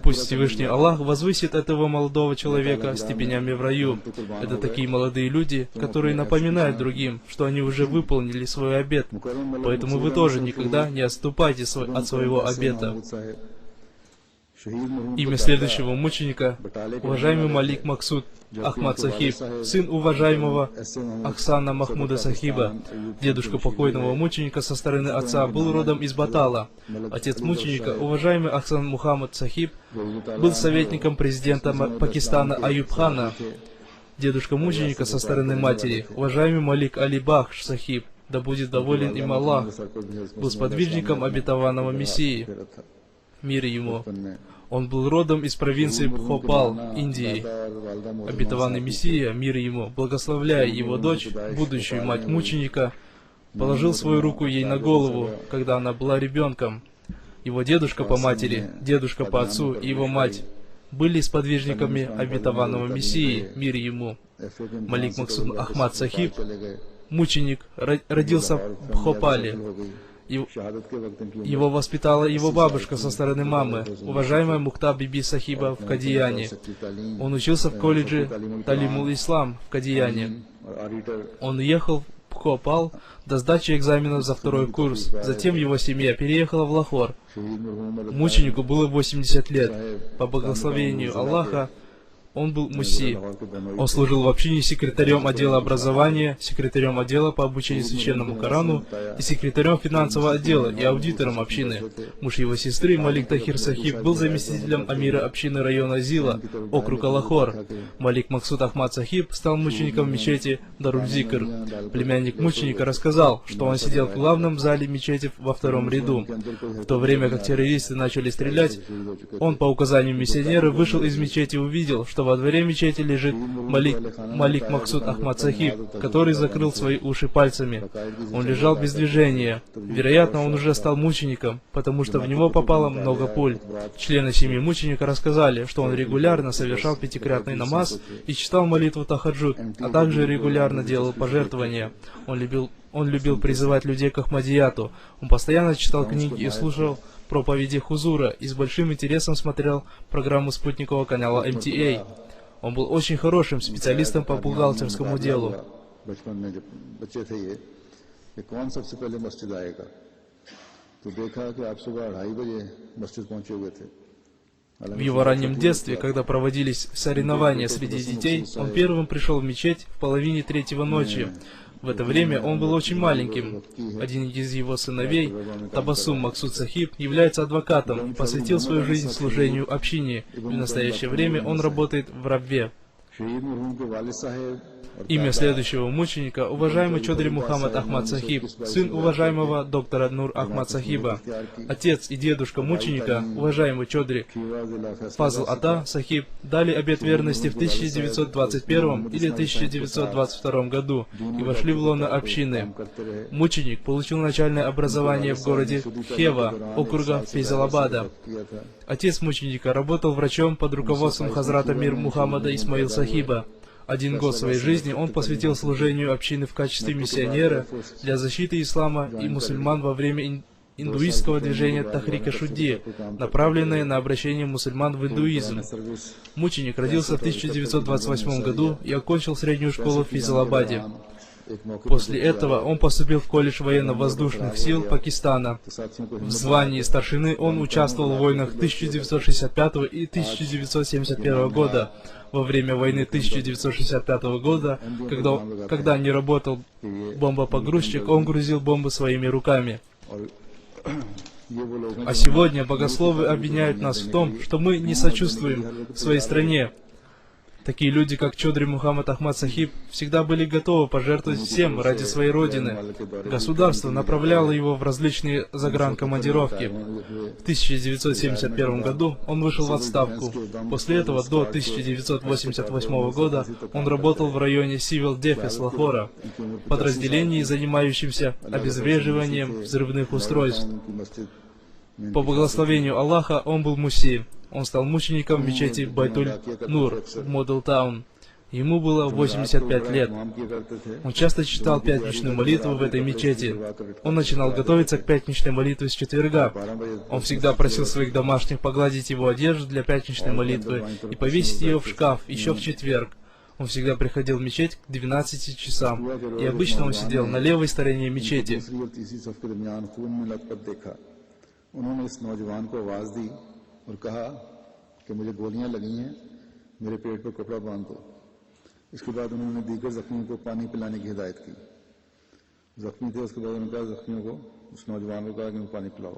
Пусть Всевышний Аллах возвысит этого молодого человека степенями в раю. Это такие молодые люди, которые напоминают другим, что они уже выполнили свой обет. Поэтому вы тоже никогда не отступайте от своего обета. Имя следующего мученика — уважаемый Малик Максуд Ахмад Сахиб, сын уважаемого Ахсана Махмуда Сахиба. Дедушка покойного мученика со стороны отца был родом из Батала. Отец мученика, уважаемый Ахсан Мухаммад Сахиб, был советником президента Пакистана Аюб Хана. Дедушка мученика со стороны матери, уважаемый Малик Али Бахш Сахиб, да будет доволен им Аллах, был сподвижником обетованного Мессии, мир ему. Он был родом из провинции Бхопал, Индии. Обетованный Мессия, мир ему, благословляя его дочь, будущую мать мученика, положил свою руку ей на голову, когда она была ребенком. Его дедушка по матери, дедушка по отцу и его мать были сподвижниками обетованного Мессии, мир ему. Малик Максуд Ахмад Сахиб, мученик, родился в Бхопале. Его воспитала его бабушка со стороны мамы, уважаемая Мухта Биби Сахиба в Кадияне. Он учился в колледже Талимул Ислам в Кадияне. Он уехал в Бхопал до сдачи экзаменов за второй курс. Затем его семья переехала в Лахор. Мученику было 80 лет. По благословению Аллаха, он был муси. Он служил в общине секретарем отдела образования, секретарем отдела по обучению священному Корану и секретарем финансового отдела и аудитором общины. Муж его сестры, Малик Тахир Сахиб, был заместителем амира общины района Зила, округа Лахор. Малик Максуд Ахмад Сахиб стал мучеником в мечети Даруль-Зикр. Племянник мученика рассказал, что он сидел в главном зале мечети во втором ряду. В то время как террористы начали стрелять, он по указанию миссионера вышел из мечети и увидел, что во дворе мечети лежит Малик Максуд Ахмад Сахиб, который закрыл свои уши пальцами. Он лежал без движения. Вероятно, он уже стал мучеником, потому что в него попало много пуль. Члены семьи мученика рассказали, что он регулярно совершал пятикратный намаз и читал молитву Тахаджуд, а также регулярно делал пожертвования. Он любил призывать людей к Ахмадияту. Он постоянно читал книги и слушал проповеди Хузура и с большим интересом смотрел программу спутникового канала MTA. Он был очень хорошим специалистом по бухгалтерскому делу. В его раннем детстве, когда проводились соревнования среди детей, он первым пришел в мечеть в половине 3-го ночи. В это время он был очень маленьким. Один из его сыновей, Табасум Максуд Сахиб, является адвокатом и посвятил свою жизнь служению общине. И в настоящее время он работает в Рабве. Имя следующего мученика — уважаемый Чодри Мухаммад Ахмад Сахиб, сын уважаемого доктора Нур Ахмад Сахиба. Отец и дедушка мученика, уважаемый Чодри Фазл Ата Сахиб, дали обет верности в 1921 или 1922 году и вошли в лоно общины. Мученик получил начальное образование в городе Хева, округа Фейзалабада. Отец мученика работал врачом под руководством Хазрата Мир Мухаммада Исмаил Сахиба. 1 год своей жизни он посвятил служению общины в качестве миссионера для защиты ислама и мусульман во время индуистского движения Тахрика Шудди, направленное на обращение мусульман в индуизм. Мученик родился в 1928 году и окончил среднюю школу в Фейзалабаде. После этого он поступил в колледж военно-воздушных сил Пакистана. В звании старшины он участвовал в войнах 1965 и 1971 года. Во время войны 1965 года, когда не работал бомбопогрузчик, он грузил бомбы своими руками. А сегодня богословы обвиняют нас в том, что мы не сочувствуем своей стране. Такие люди, как Чодри Мухаммад Ахмад Сахиб, всегда были готовы пожертвовать всем ради своей родины. Государство направляло его в различные загранкомандировки. В 1971 году он вышел в отставку. После этого до 1988 года он работал в районе Civil Defense Лахора, подразделении, занимающемся обезвреживанием взрывных устройств. По благословению Аллаха он был муси. Он стал мучеником в мечети Байтуль-Нур в Модел-Таун. Ему было 85 лет. Он часто читал пятничную молитву в этой мечети. Он начинал готовиться к пятничной молитве с четверга. Он всегда просил своих домашних погладить его одежду для пятничной молитвы и повесить ее в шкаф еще в четверг. Он всегда приходил в мечеть к 12 часам, и обычно он сидел на левой стороне мечети. और कहा कि मुझे गोलियां लगी हैं, मेरे पेट पर कपड़ा बांध दो। इसके बाद उन्होंने दीगर जख्मियों को पानी पिलाने की हिदायत की। जख्मी थे, उसके बाद उन्होंने कहा जख्मियों को, उस नौजवान को कहा कि पानी पिलाओ।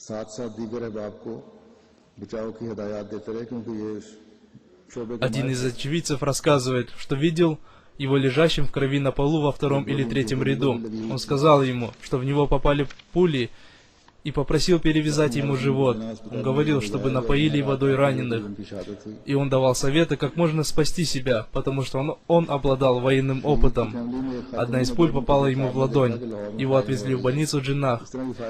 साथ साथ दीगर अहबाब को बचाव की हिदायत देते रहे, क्योंकि ये शोबे। Один из очевидцев рассказывает, что видел его лежащим в крови на полу во втором или третьем ряду. Он сказал ему, что в него попали пули, и попросил перевязать ему живот. Он говорил, чтобы напоили водой раненых. И он давал советы, как можно спасти себя, потому что он обладал военным опытом. Одна из пуль попала ему в ладонь. Его отвезли в больницу в Джиннах.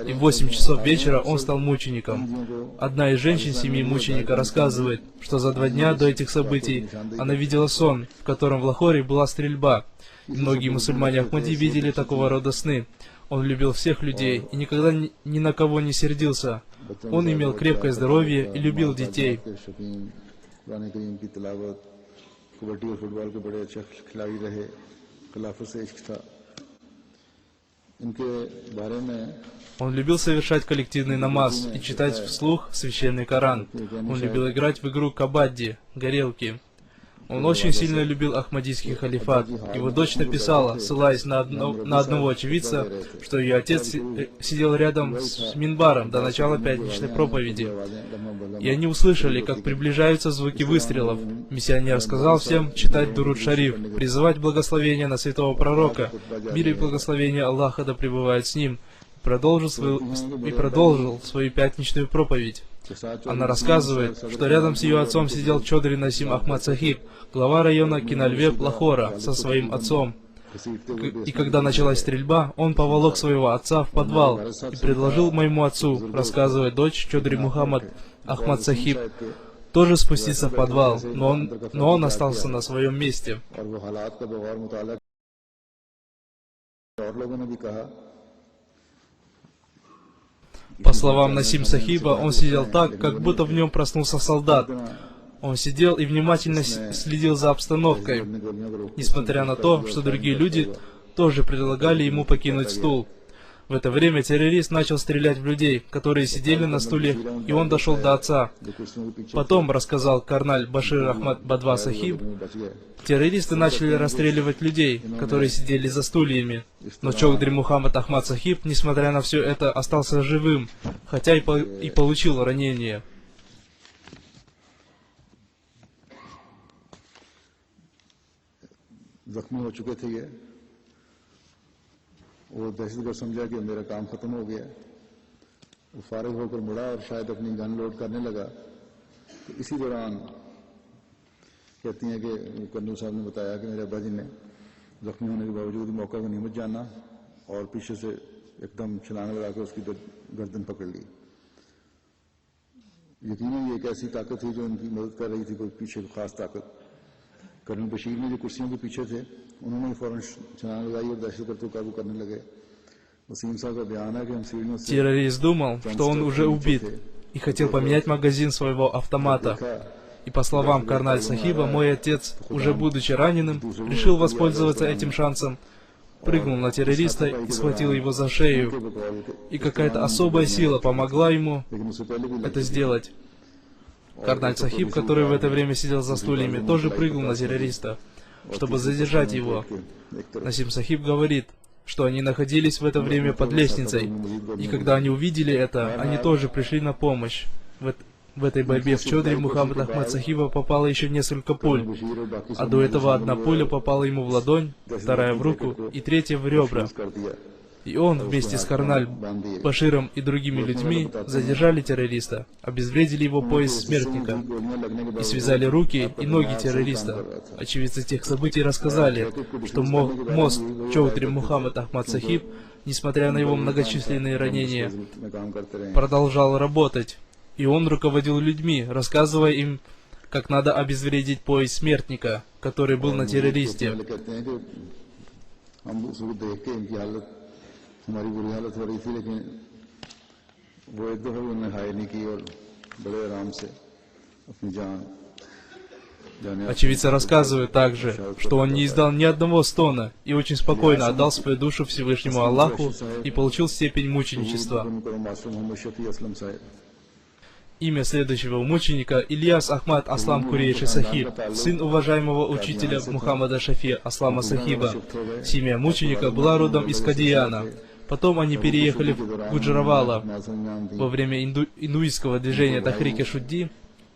И в 8 часов вечера он стал мучеником. Одна из женщин семьи мученика рассказывает, что за 2 дня до этих событий она видела сон, в котором в Лахоре была стрельба. И многие мусульмане Ахмади видели такого рода сны. Он любил всех людей и никогда ни на кого не сердился. Он имел крепкое здоровье и любил детей. Он любил совершать коллективный намаз и читать вслух священный Коран. Он любил играть в игру кабадди, горелки. Он очень сильно любил Ахмадийский халифат. Его дочь написала, ссылаясь на одного очевидца, что ее отец сидел рядом с минбаром до начала пятничной проповеди. И они услышали, как приближаются звуки выстрелов. Миссионер сказал всем читать Дуруд Шариф, призывать благословения на святого пророка. Мир и благословение Аллаха да пребывают с ним. И продолжил свою пятничную проповедь. Она рассказывает, что рядом с ее отцом сидел Чодри Насим Ахмад Сахиб, глава района Кинальвеб Лахора, со своим отцом. И когда началась стрельба, он поволок своего отца в подвал и предложил моему отцу, рассказывает дочь Чодри Мухаммад Ахмад Сахиб, тоже спуститься в подвал, но он остался на своем месте. По словам Насим Сахиба, он сидел так, как будто в нем проснулся солдат. Он сидел и внимательно следил за обстановкой, несмотря на то, что другие люди тоже предлагали ему покинуть стул. В это время террорист начал стрелять в людей, которые сидели на стуле, и он дошел до отца. Потом, рассказал карналь Башир Ахмад Бадва Сахиб, террористы начали расстреливать людей, которые сидели за стульями. Но Чодри Мухаммад Ахмад Сахиб, несмотря на все это, остался живым, хотя и получил ранение. वो दहशतगर्द समझा कि मेरा काम खत्म हो गया। वो फारिग होकर मुड़ा और शायद अपनी गन लोड करने लगा। तो इसी दौरान कहती हैं कि कर्नल साहब ने बताया कि मेरे अब्बा जी ने जख्मी होने के बावजूद मौका को नहीं जाना और पीछे से एकदम छलांग लगा के उसकी गर्दन पकड़ ली। यकीनन ये एक ऐसी ताकत थी जो उनकी मदद कर रही थी, कोई पीछे खास ताकत। कर्नल बशीर ने जो कुर्सियों के पीछे थे, उन्होंने फौरन छलांग लगाई और दहशतगर्द को काबू करने लगे। वसीम साहब का बयान है कि हम सीढ़ियों से Террорист думал, что он уже убит, и хотел поменять магазин своего автомата. И по словам Карналь Сахиба, мой отец, уже будучи раненым, решил воспользоваться этим шансом, прыгнул на террориста и схватил его за шею. И какая-то особая сила помогла ему это сделать. Карналь Сахиб, который в это время сидел за стульями, тоже прыгнул на террориста, чтобы задержать его. Насим Сахиб говорит, что они находились в это время под лестницей, и когда они увидели это, они тоже пришли на помощь. В этой борьбе в Чодре Мухаммад Ахмад Сахиба попало еще несколько пуль, а до этого одна пуля попала ему в ладонь, вторая в руку и третья в ребра. И он вместе с Карналь Баширом и другими людьми задержали террориста, обезвредили его пояс смертника и связали руки и ноги террориста. Очевидцы тех событий рассказали, что мост Чоудри Мухаммад Ахмад Сахиб, несмотря на его многочисленные ранения, продолжал работать. И он руководил людьми, рассказывая им, как надо обезвредить пояс смертника, который был на террористе. Очевидцы рассказывают также, что он не издал ни одного стона и очень спокойно отдал свою душу Всевышнему Аллаху и получил степень мученичества. Имя следующего мученика Ильяс Ахмад Аслам Курейши Сахиб, сын уважаемого учителя Мухаммада Шафи Аслама Сахиба. Семья мученика была родом из Кадияна. Потом они переехали в Гуджаравала. Во время индуистского движения Тахрики Шудди,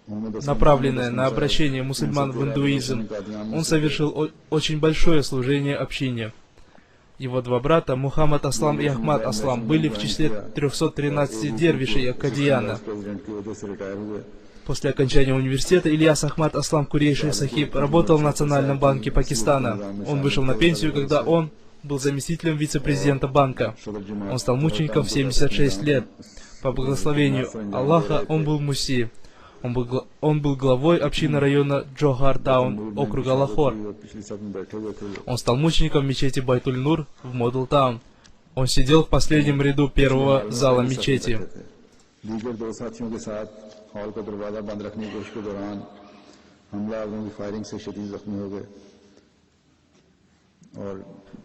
направленное на обращение мусульман в индуизм, он совершил очень большое служение общине. Его два брата, Мухаммад Аслам и Ахмад Аслам, были в числе 313 дервишей Кадияна. После окончания университета Ильяс Ахмад Аслам Курейши Сахиб работал в Национальном банке Пакистана. Он вышел на пенсию, когда он был заместителем вице-президента банка. Он стал мучеником в 76 лет. По благословению Аллаха он был муси. Он был главой общины района Джохар-таун, округа Лахор. Он стал мучеником в мечети Байтуль-Нур в Модл-таун. Он сидел в последнем ряду первого зала мечети.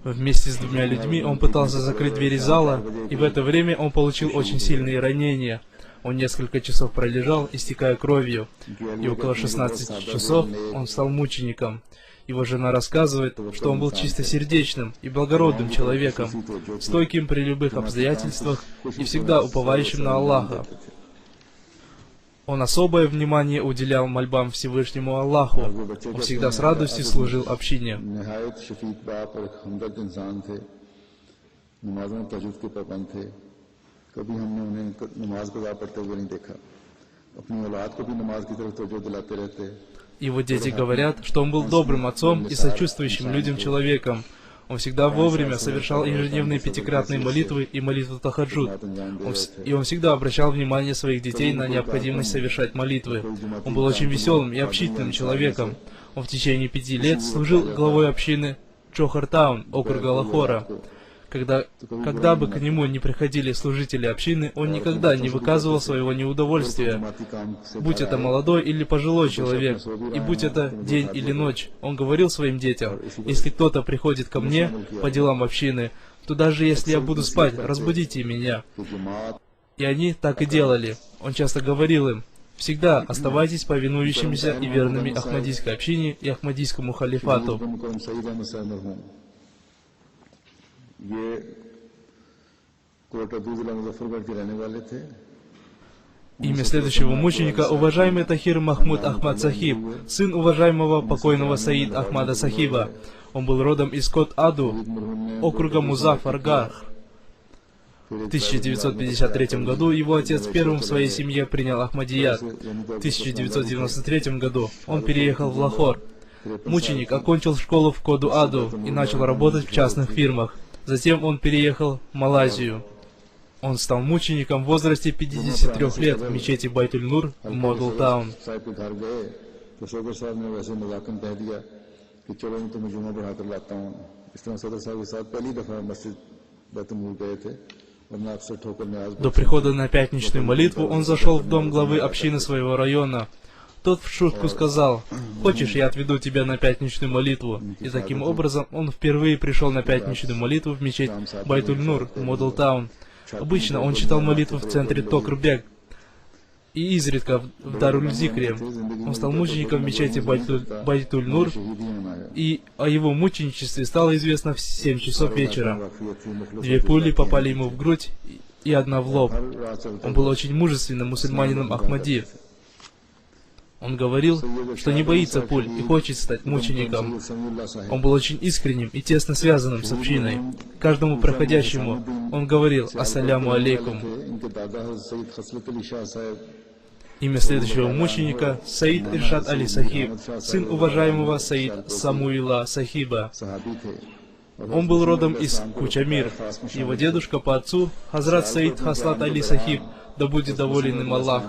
Вместе с двумя людьми он пытался закрыть двери зала, и в это время он получил очень сильные ранения. Он несколько часов пролежал, истекая кровью, и около 16 часов он стал мучеником. Его жена рассказывает, что он был чистосердечным и благородным человеком, стойким при любых обстоятельствах и всегда уповающим на Аллаха. Он особое внимание уделял мольбам Всевышнему Аллаху. Он всегда с радостью служил общине. Его дети говорят, что он был добрым отцом и сочувствующим людям человеком. Он всегда вовремя совершал ежедневные пятикратные молитвы и молитву Тахаджуд. И он всегда обращал внимание своих детей на необходимость совершать молитвы. Он был очень веселым и общительным человеком. Он в течение 5 лет служил главой общины Джохар-таун, округа Лахора. Когда бы к нему не приходили служители общины, он никогда не выказывал своего неудовольствия, будь это молодой или пожилой человек, и будь это день или ночь. Он говорил своим детям: если кто-то приходит ко мне по делам общины, то даже если я буду спать, разбудите меня. И они так и делали. Он часто говорил им: всегда оставайтесь повинующимися и верными Ахмадийской общине и Ахмадийскому халифату. Имя следующего мученика — уважаемый Тахир Махмуд Ахмад Сахиб, сын уважаемого покойного Саид Ахмада Сахиба. Он был родом из Кот-Аду, округа Музаффаргар. В 1953 году его отец первым в своей семье принял Ахмадият. В 1993 году он переехал в Лахор. Мученик окончил школу в Коду-Аду и начал работать в частных фирмах. Затем он переехал в Малайзию. Он стал мучеником в возрасте 53 лет в мечети Байтуль-Нур в Модл-таун. बैतुल गए थे, वरना अक्सर ठोकर में आज До прихода на пятничную молитву он зашел в дом главы общины своего района. Тот в шутку сказал: «Хочешь, я отведу тебя на пятничную молитву?» И таким образом он впервые пришел на пятничную молитву в мечеть Байтуль-Нур в Модл-Таун. Обычно он читал молитву в центре Токр-Бег и изредка в Даруль-Зикре. Он стал мучеником в мечети Байтуль-Нур, и о его мученичестве стало известно в 7 часов вечера. 2 пули попали ему в грудь и 1 в лоб. Он был очень мужественным мусульманином Ахмади. Он говорил, что не боится пуль и хочет стать мучеником. Он был очень искренним и тесно связанным с общиной. Каждому проходящему он говорил «Ассаляму алейкум». Имя следующего мученика — Саид Иршад Али Сахиб, сын уважаемого Саид Самуила Сахиба. Он был родом из Кучамир. Его дедушка по отцу — Хазрат Саид Хаслат Али Сахиб, да будет доволен им Аллах,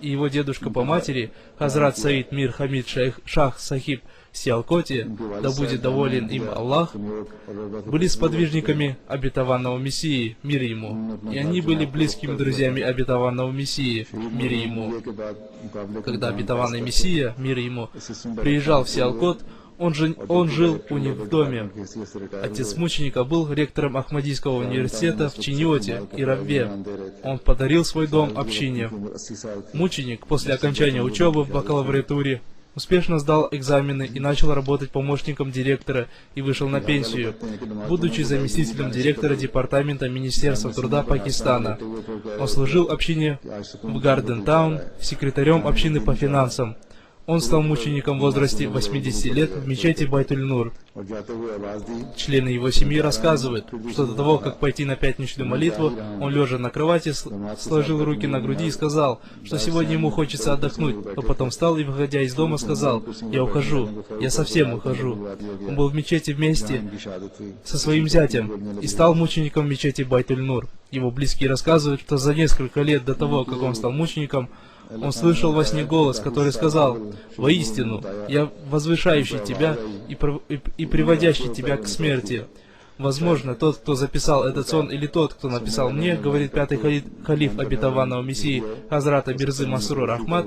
и его дедушка по матери — Хазрат Саид Мир Хамид Шах Сахиб Сиалкоти, да будет доволен им Аллах, были сподвижниками обетованного Мессии, мир ему, и они были близкими друзьями обетованного Мессии, мир ему. Когда обетованный Мессия, мир ему, приезжал в Сиалкот, он жил у них в доме. Отец мученика был ректором Ахмадийского университета в Чиньоте и Равве. Он подарил свой дом общине. Мученик после окончания учебы в бакалавриатуре успешно сдал экзамены и начал работать помощником директора и вышел на пенсию, будучи заместителем директора департамента Министерства труда Пакистана. Он служил общине в Гарден-таун, секретарем общины по финансам. Он стал мучеником в возрасте 80 лет в мечети Байтуль-Нур. Члены его семьи рассказывают, что до того, как пойти на пятничную молитву, он, лежа на кровати, сложил руки на груди и сказал, что сегодня ему хочется отдохнуть, но потом встал и, выходя из дома, сказал: «Я ухожу, я совсем ухожу». Он был в мечети вместе со своим зятем и стал мучеником в мечети Байтуль-Нур. Его близкие рассказывают, что за несколько лет до того, как он стал мучеником, он слышал во сне голос, который сказал: «Воистину, я возвышающий тебя и приводящий тебя к смерти». Возможно, тот, кто записал этот сон, или тот, кто написал мне, говорит пятый халиф обетованного Мессии Хазрата Мирзы Масрур Ахмад,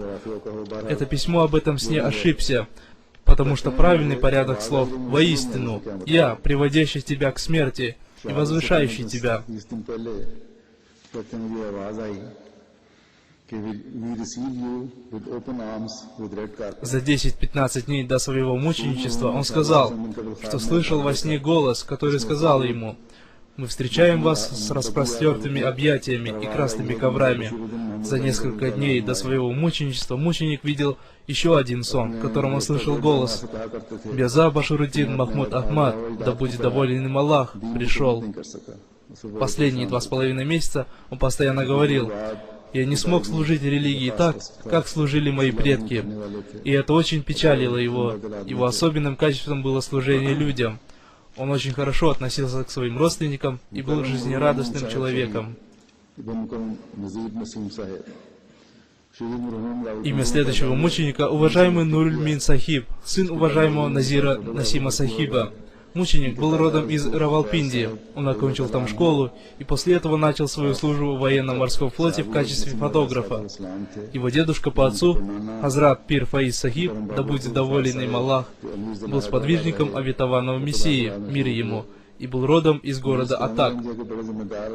это письмо об этом сне ошибся, потому что правильный порядок слов «воистину, я, приводящий тебя к смерти и возвышающий тебя». За 10-15 дней до своего мученичества он сказал, что слышал во сне голос, который сказал ему: «Мы встречаем вас с распростертыми объятиями и красными коврами». За несколько дней до своего мученичества мученик видел еще один сон, в котором он слышал голос: «Бяза Башуруддин Махмуд Ахмад, да будет доволен им Аллах, пришел». Последние 2,5 месяца он постоянно говорил: «Я не смог служить религии так, как служили мои предки». И это очень печалило его. Его особенным качеством было служение людям. Он очень хорошо относился к своим родственникам и был жизнерадостным человеком. Имя следующего мученика — уважаемый Нуруль-Мин Сахиб, сын уважаемого Назира Насима Сахиба. Мученик был родом из Равалпинди. Он окончил там школу и после этого начал свою службу в военно-морском флоте в качестве фотографа. Его дедушка по отцу, Хазрат Пир Фаиз Сахиб, да будет доволен им Аллах, был сподвижником обетованного Мессии, мир ему, и был родом из города Атак.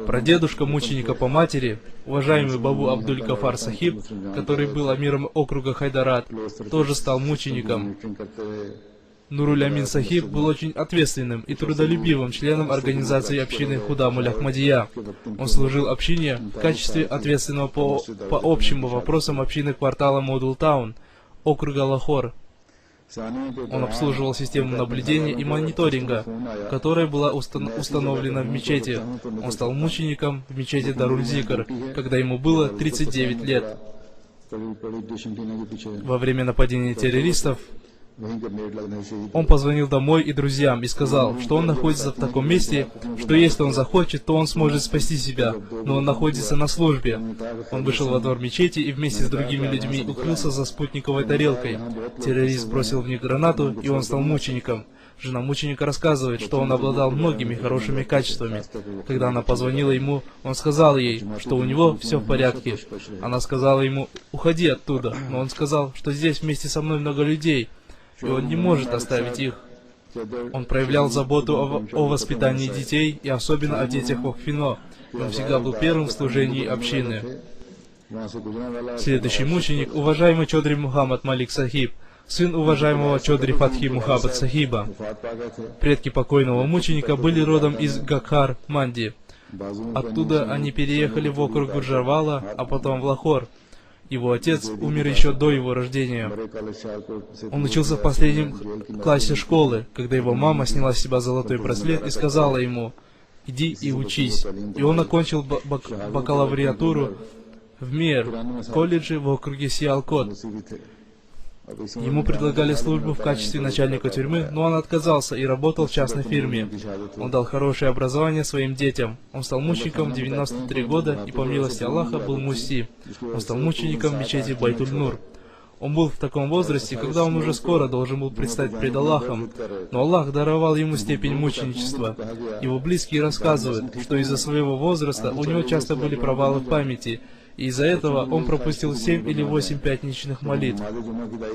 Прадедушка мученика по матери, уважаемый Бабу Абдуль-Гафар Сахиб, который был амиром округа Хайдарат, тоже стал мучеником. Нуруль-Амин Сахиб был очень ответственным и трудолюбивым членом организации общины Худамуль Ахмадия. Он служил общине в качестве ответственного по общим вопросам общины квартала Модл-Таун, округа Лахор. Он обслуживал систему наблюдения и мониторинга, которая была установлена в мечети. Он стал мучеником в мечети Даруль-Зикр, когда ему было 39 лет. Во время нападения террористов он позвонил домой и друзьям и сказал, что он находится в таком месте, что если он захочет, то он сможет спасти себя, но он находится на службе. Он вышел во двор мечети и вместе с другими людьми укрылся за спутниковой тарелкой. Террорист бросил в них гранату, и он стал мучеником. Жена мученика рассказывает, что он обладал многими хорошими качествами. Когда она позвонила ему, он сказал ей, что у него все в порядке. Она сказала ему: «Уходи оттуда». Но он сказал, что здесь вместе со мной много людей, и он не может оставить их. Он проявлял заботу о воспитании детей, и особенно о детях Охфино. Он всегда был первым в служении общины. Следующий мученик — уважаемый Чодри Мухаммад Малик Сахиб, сын уважаемого Чодри Фатхи Мухаббат Сахиба. Предки покойного мученика были родом из Гакхар, Манди. Оттуда они переехали в округ Гуджарвала, а потом в Лахор. Его отец умер еще до его рождения. Он учился в последнем классе школы, когда его мама сняла с себя золотой браслет и сказала ему: «Иди и учись». И он окончил бакалавриатуру в МИР, колледже в округе Сиалкот. Ему предлагали службу в качестве начальника тюрьмы, но он отказался и работал в частной фирме. Он дал хорошее образование своим детям. Он стал мучеником в 93 года и, по милости Аллаха, был муфти. Он стал мучеником в мечети Байтуль-Нур. Он был в таком возрасте, когда он уже скоро должен был предстать пред Аллахом, но Аллах даровал ему степень мученичества. Его близкие рассказывают, что из-за своего возраста у него часто были провалы в памяти, и из-за этого он пропустил 7 или 8 пятничных молитв.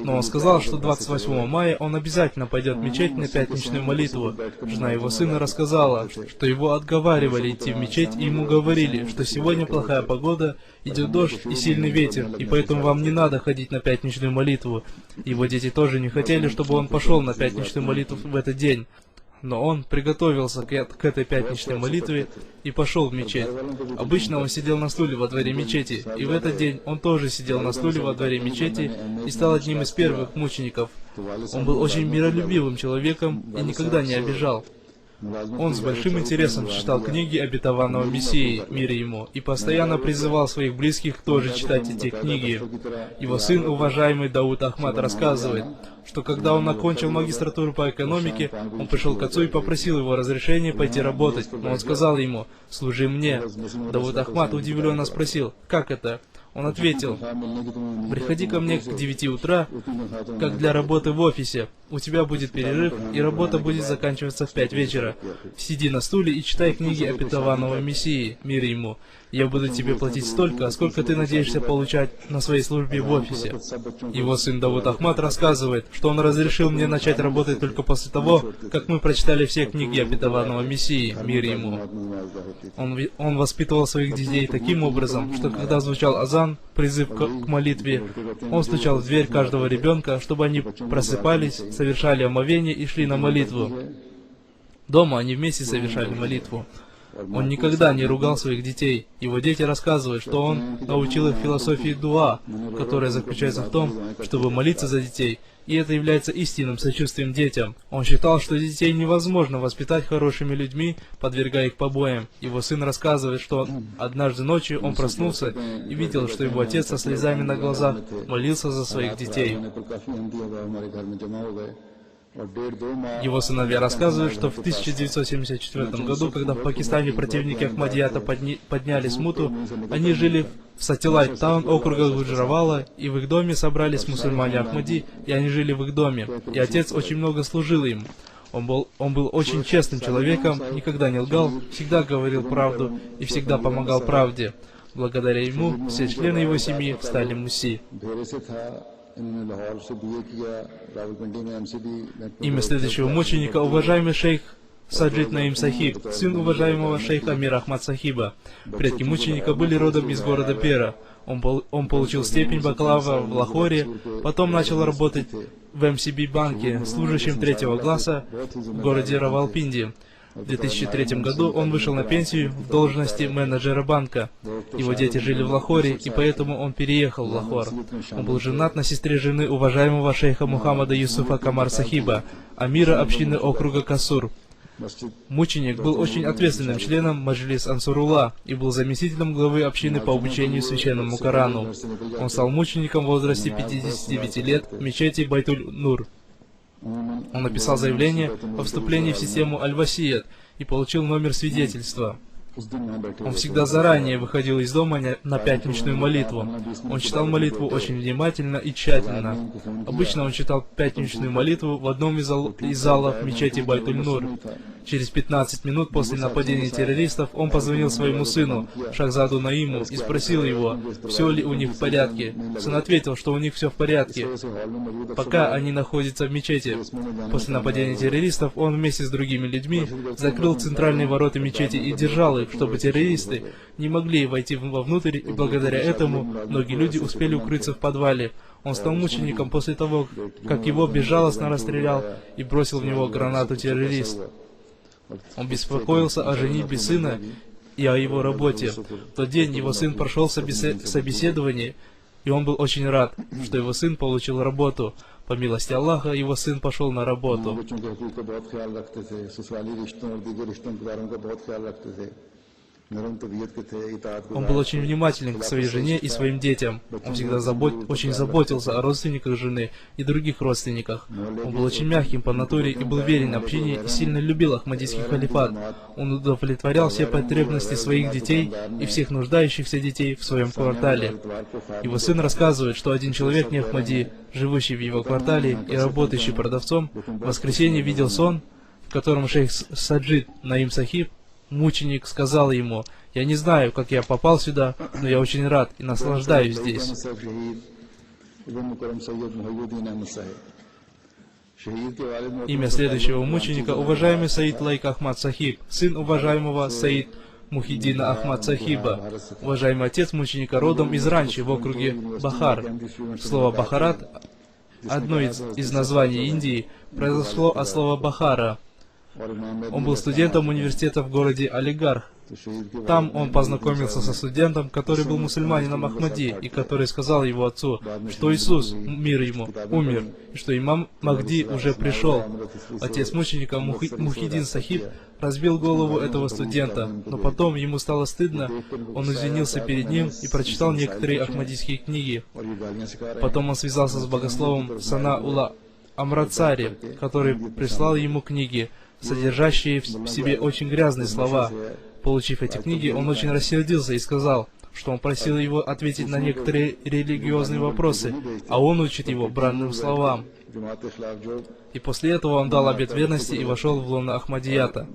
Но он сказал, что 28 мая он обязательно пойдет в мечеть на пятничную молитву. Жена его сына рассказала, что его отговаривали идти в мечеть, и ему говорили, что сегодня плохая погода, идет дождь и сильный ветер, и поэтому вам не надо ходить на пятничную молитву. Его дети тоже не хотели, чтобы он пошел на пятничную молитву в этот день. Но он приготовился к этой пятничной молитве и пошел в мечеть. Обычно он сидел на стуле во дворе мечети, и в этот день он тоже сидел на стуле во дворе мечети и стал одним из первых мучеников. Он был очень миролюбивым человеком и никогда не обижал. Он с большим интересом читал книги обетованного Мессии, мир ему, и постоянно призывал своих близких тоже читать эти книги. Его сын, уважаемый Дауд Ахмад, рассказывает, что когда он окончил магистратуру по экономике, он пришел к отцу и попросил его разрешения пойти работать, но он сказал ему: «Служи мне». Дауд Ахмад удивленно спросил: «Как это?» Он ответил: «Приходи ко мне к 9 утра, как для работы в офисе. У тебя будет перерыв, и работа будет заканчиваться в 5 вечера. Сиди на стуле и читай книги обетованного Мессии, мир ему. Я буду тебе платить столько, сколько ты надеешься получать на своей службе в офисе». Его сын Дауд Ахмад рассказывает, что он разрешил мне начать работать только после того, как мы прочитали все книги обетованного Мессии, мир ему. Он воспитывал своих детей таким образом, что когда звучал азан, призыв к молитве, он стучал в дверь каждого ребенка, чтобы они просыпались, совершали омовение и шли на молитву. Дома они вместе совершали молитву. Он никогда не ругал своих детей. Его дети рассказывают, что он научил их философии дуа, которая заключается в том, чтобы молиться за детей, и это является истинным сочувствием детям. Он считал, что детей невозможно воспитать хорошими людьми, подвергая их побоям. Его сын рассказывает, что однажды ночью он проснулся и видел, что его отец со слезами на глазах молился за своих детей. Его сыновья рассказывают, что в 1974 году, когда в Пакистане противники Ахмадията подняли смуту, они жили в Сатилайт-таун округа Гуджаравала, и в их доме собрались мусульмане Ахмади, и они жили в их доме, и отец очень много служил им. Он был очень честным человеком, никогда не лгал, всегда говорил правду и всегда помогал правде. Благодаря ему все члены его семьи стали муси. Имя следующего мученика — уважаемый шейх Саджид Наим Сахиб, сын уважаемого шейха Амира Ахмад Сахиба. Предки мученика были родом из города Пера. Он получил степень бакалавра в Лахоре, потом начал работать в МСБ банке, служащим 3-го класса в городе Равалпинди. В 2003 году он вышел на пенсию в должности менеджера банка. Его дети жили в Лахоре, и поэтому он переехал в Лахор. Он был женат на сестре жены уважаемого шейха Мухаммада Юсуфа Камар Сахиба, амира общины округа Касур. Мученик был очень ответственным членом Маджлис Ансурулла и был заместителем главы общины по обучению священному Корану. Он стал мучеником в возрасте 59 лет в мечети Байтуль-Нур. Он написал заявление о вступлении в систему Аль-Васият и получил номер свидетельства. Он всегда заранее выходил из дома на пятничную молитву. Он читал молитву очень внимательно и тщательно. Обычно он читал пятничную молитву в одном из залов мечети Байтуль-Нур. Через 15 минут после нападения террористов он позвонил своему сыну, Шахзаду Наиму, и спросил его, все ли у них в порядке. Сын ответил, что у них все в порядке, пока они находятся в мечети. После нападения террористов он вместе с другими людьми закрыл центральные ворота мечети и держал их, чтобы террористы не могли войти вовнутрь, и благодаря этому многие люди успели укрыться в подвале. Он стал мучеником после того, как его безжалостно расстрелял и бросил в него гранату террорист. Он беспокоился о женитьбе сына и о его работе. В тот день его сын прошел собеседование, и он был очень рад, что его сын получил работу. По милости Аллаха, его сын пошел на работу. Он был очень внимателен к своей жене и своим детям. Он всегда очень заботился о родственниках жены и других родственниках. Он был очень мягким по натуре и был верен общине и сильно любил Ахмадийский халифат. Он удовлетворял все потребности своих детей и всех нуждающихся детей в своем квартале. Его сын рассказывает, что один человек не Ахмади, живущий в его квартале и работающий продавцом, в воскресенье видел сон, в котором шейх Саджид Наим Сахиб, мученик, сказал ему: «Я не знаю, как я попал сюда, но я очень рад и наслаждаюсь здесь». Имя следующего мученика — уважаемый Саид Лайк Ахмад Сахиб, сын уважаемого Саид Мухиддина Ахмад Сахиба. Уважаемый отец мученика родом из Ранчи в округе Бахар. Слово «Бахарат», одно из названий Индии, произошло от слова «Бахара». Он был студентом университета в городе Алигарх. Там он познакомился со студентом, который был мусульманином Ахмади, и который сказал его отцу, что Иисус, мир ему, умер, и что имам Махди уже пришел. Отец мученика Мухиддин Сахиб разбил голову этого студента, но потом ему стало стыдно, он извинился перед ним и прочитал некоторые ахмадийские книги. Потом он связался с богословом Сана-Ула Амрацари, который прислал ему книги, содержащие в себе очень грязные слова. Получив эти книги, он очень рассердился и сказал, что он просил его ответить на некоторые религиозные вопросы, а он учит его бранным словам. И после этого он дал обет верности и вошел в лоно Ахмадията.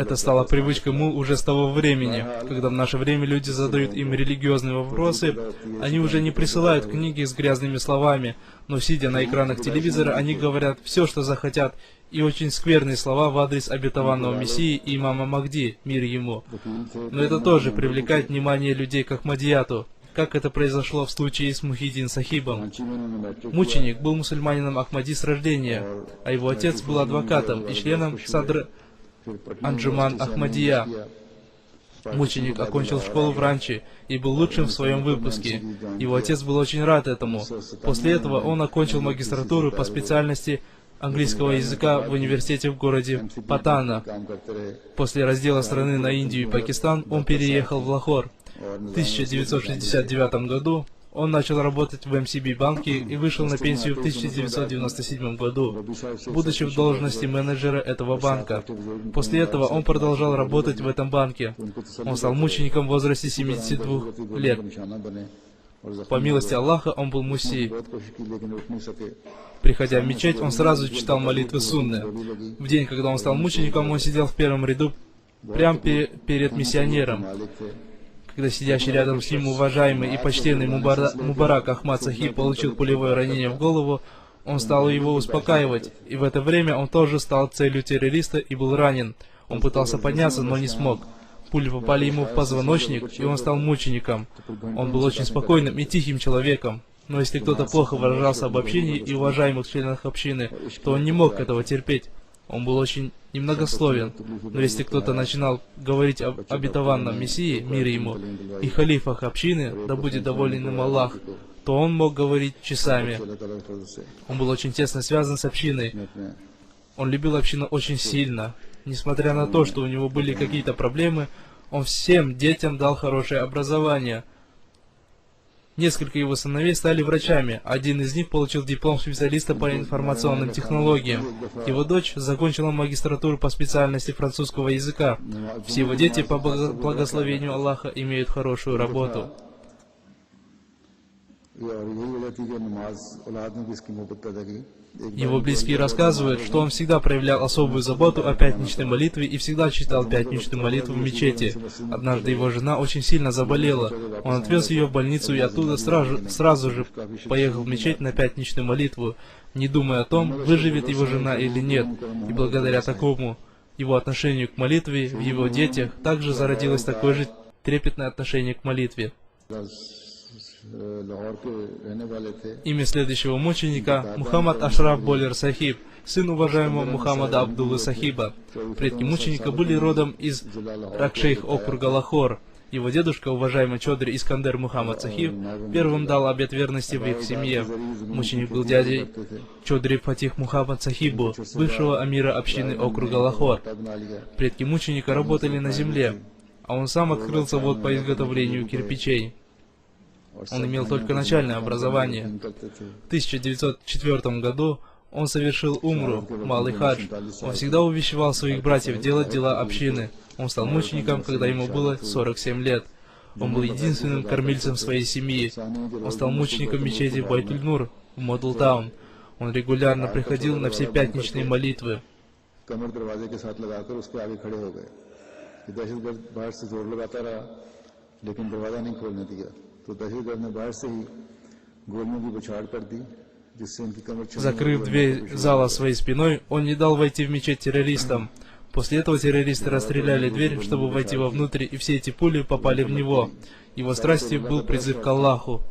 Это стало привычкой ему уже с того времени, когда в наше время люди задают им религиозные вопросы, они уже не присылают книги с грязными словами, но сидя на экранах телевизора, они говорят все, что захотят, и очень скверные слова в адрес обетованного Мессии и имама Махди, мир ему. Но это тоже привлекает внимание людей к Ахмадияту, как это произошло в случае с Мухиддин Сахибом. Мученик был мусульманином Ахмади с рождения, а его отец был адвокатом и членом Садр Анджуман Ахмадия. Мученик окончил школу в Ранчи и был лучшим в своем выпуске. Его отец был очень рад этому. После этого он окончил магистратуру по специальности английского языка в университете в городе Патана. После раздела страны на Индию и Пакистан он переехал в Лахор. В 1969 году он начал работать в МСБ банке и вышел на пенсию в 1997 году, будучи в должности менеджера этого банка. После этого он продолжал работать в этом банке. Он стал мучеником в возрасте 72 лет. По милости Аллаха он был муси. Приходя в мечеть, он сразу читал молитвы сунны. В день, когда он стал мучеником, он сидел в первом ряду, прямо перед миссионером. Когда сидящий рядом с ним уважаемый и почтенный Мубарак Ахмад Сахиб получил пулевое ранение в голову, он стал его успокаивать, и в это время он тоже стал целью террориста и был ранен. Он пытался подняться, но не смог. Пули попали ему в позвоночник, и он стал мучеником. Он был очень спокойным и тихим человеком. Но если кто-то плохо выражался об общине и уважаемых членах общины, то он не мог этого терпеть. Он был очень немногословен, но если кто-то начинал говорить об обетованном Мессии, мир ему, и халифах общины, да будет доволен им Аллах, то он мог говорить часами. Он был очень тесно связан с общиной. Он любил общину очень сильно. Несмотря на то, что у него были какие-то проблемы, он всем детям дал хорошее образование. Несколько его сыновей стали врачами, один из них получил диплом специалиста по информационным технологиям. Его дочь закончила магистратуру по специальности французского языка. Все его дети, по благословению Аллаха, имеют хорошую работу. Его близкие рассказывают, что он всегда проявлял особую заботу о пятничной молитве и всегда читал пятничную молитву в мечети. Однажды его жена очень сильно заболела. Он отвез ее в больницу и оттуда сразу же поехал в мечеть на пятничную молитву, не думая о том, выживет его жена или нет. И благодаря такому его отношению к молитве в его детях также зародилось такое же трепетное отношение к молитве. Имя следующего мученика — Мухаммад Ашраф Болер Сахиб, сын уважаемого Мухаммада Абдуллы Сахиба. Предки мученика были родом из Ракшейх округа Лахор. Его дедушка, уважаемый Чодри Искандер Мухаммад Сахиб, первым дал обет верности в их семье. Мученик был дядей Чодри Фатих Мухаммад Сахибу, бывшего амира общины округа Лахор. Предки мученика работали на земле, а он сам открыл завод по изготовлению кирпичей. Он имел только начальное образование. В 1904 году он совершил умру, малый хадж. Он всегда увещевал своих братьев делать дела общины. Он стал мучеником, когда ему было 47 лет. Он был единственным кормильцем своей семьи. Он стал мучеником мечети Байтуль-Нур в Модл-Таун. Он регулярно приходил на все пятничные молитвы. Закрыв дверь зала своей спиной, он не дал войти в мечеть террористам. После этого террористы расстреляли дверь, чтобы войти вовнутрь, и все эти пули попали в него. Его страстью был призыв к Аллаху.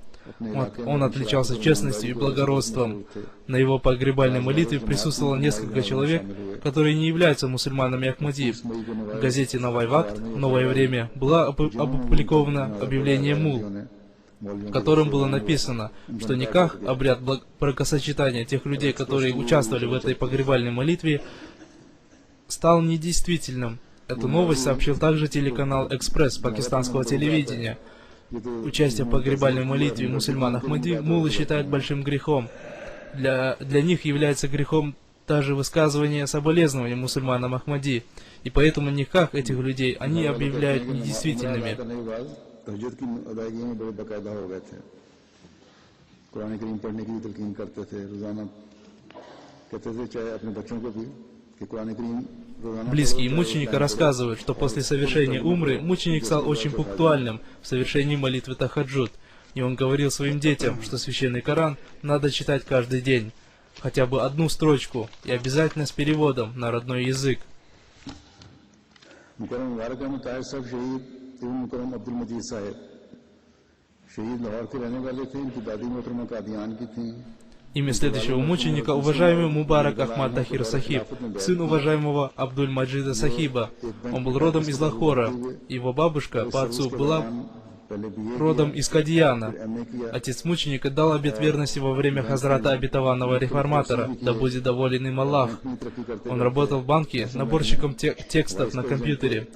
Он отличался честностью и благородством. На его погребальной молитве присутствовало несколько человек, которые не являются мусульманами Ахмади. В газете «Новый Вакт» «Новое время» было опубликовано объявление мул, в котором было написано, что никах, обряд бракосочетания тех людей, которые участвовали в этой погребальной молитве, стал недействительным. Эту новость сообщил также телеканал «Экспресс» пакистанского телевидения. Участие в погребальной молитве мусульман Ахмади муллы считают большим грехом. Для них является грехом даже высказывание соболезнования мусульманам Ахмади, и поэтому никак этих людей они объявляют недействительными. Близкие мученика рассказывают, что после совершения умры мученик стал очень пунктуальным в совершении молитвы тахаджуд, и он говорил своим детям, что священный Коран надо читать каждый день, хотя бы одну строчку, и обязательно с переводом на родной язык. Имя следующего мученика — уважаемый Мубарак Ахмад Тахир Сахиб, сын уважаемого Абдуль-Маджида Сахиба. Он был родом из Лахора. Его бабушка по отцу была родом из Кадияна. Отец мученика дал обет верности во время хазрата обетованного реформатора, да будет доволен им Аллах. Он работал в банке наборщиком текстов на компьютере.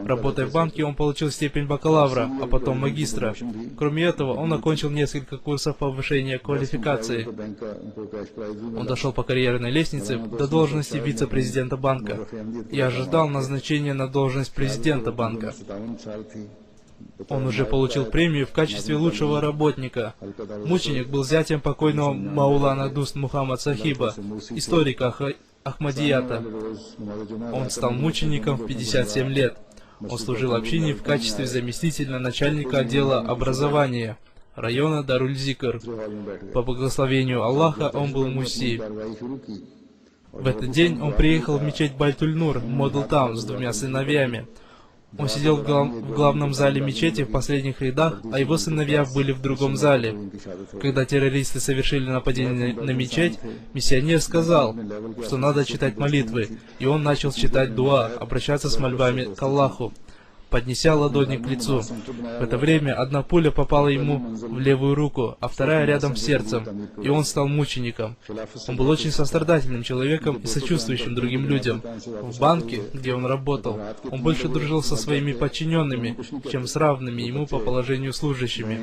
Работая в банке, он получил степень бакалавра, а потом магистра. Кроме этого, он окончил несколько курсов повышения квалификации. Он дошел по карьерной лестнице до должности вице-президента банка и ожидал назначения на должность президента банка. Он уже получил премию в качестве лучшего работника. Мученик был зятем покойного Маулана Дуст Мухаммад Сахиба, историка Ахмадията. Он стал мучеником в 57 лет. Он служил общине в качестве заместителя начальника отдела образования района Даруль-Зикр. По благословению Аллаха он был муфти. В этот день он приехал в мечеть Байтуль-Нур в Модл-Таун с двумя сыновьями. Он сидел в главном зале мечети в последних рядах, а его сыновья были в другом зале. Когда террористы совершили нападение на мечеть, миссионер сказал, что надо читать молитвы, и он начал читать дуа, обращаться с мольбами к Аллаху. поднеся ладони к лицу. В это время одна пуля попала ему в левую руку, а вторая рядом с сердцем, и он стал мучеником. Он был очень сострадательным человеком и сочувствующим другим людям. В банке, где он работал, он больше дружил со своими подчиненными, чем с равными ему по положению служащими.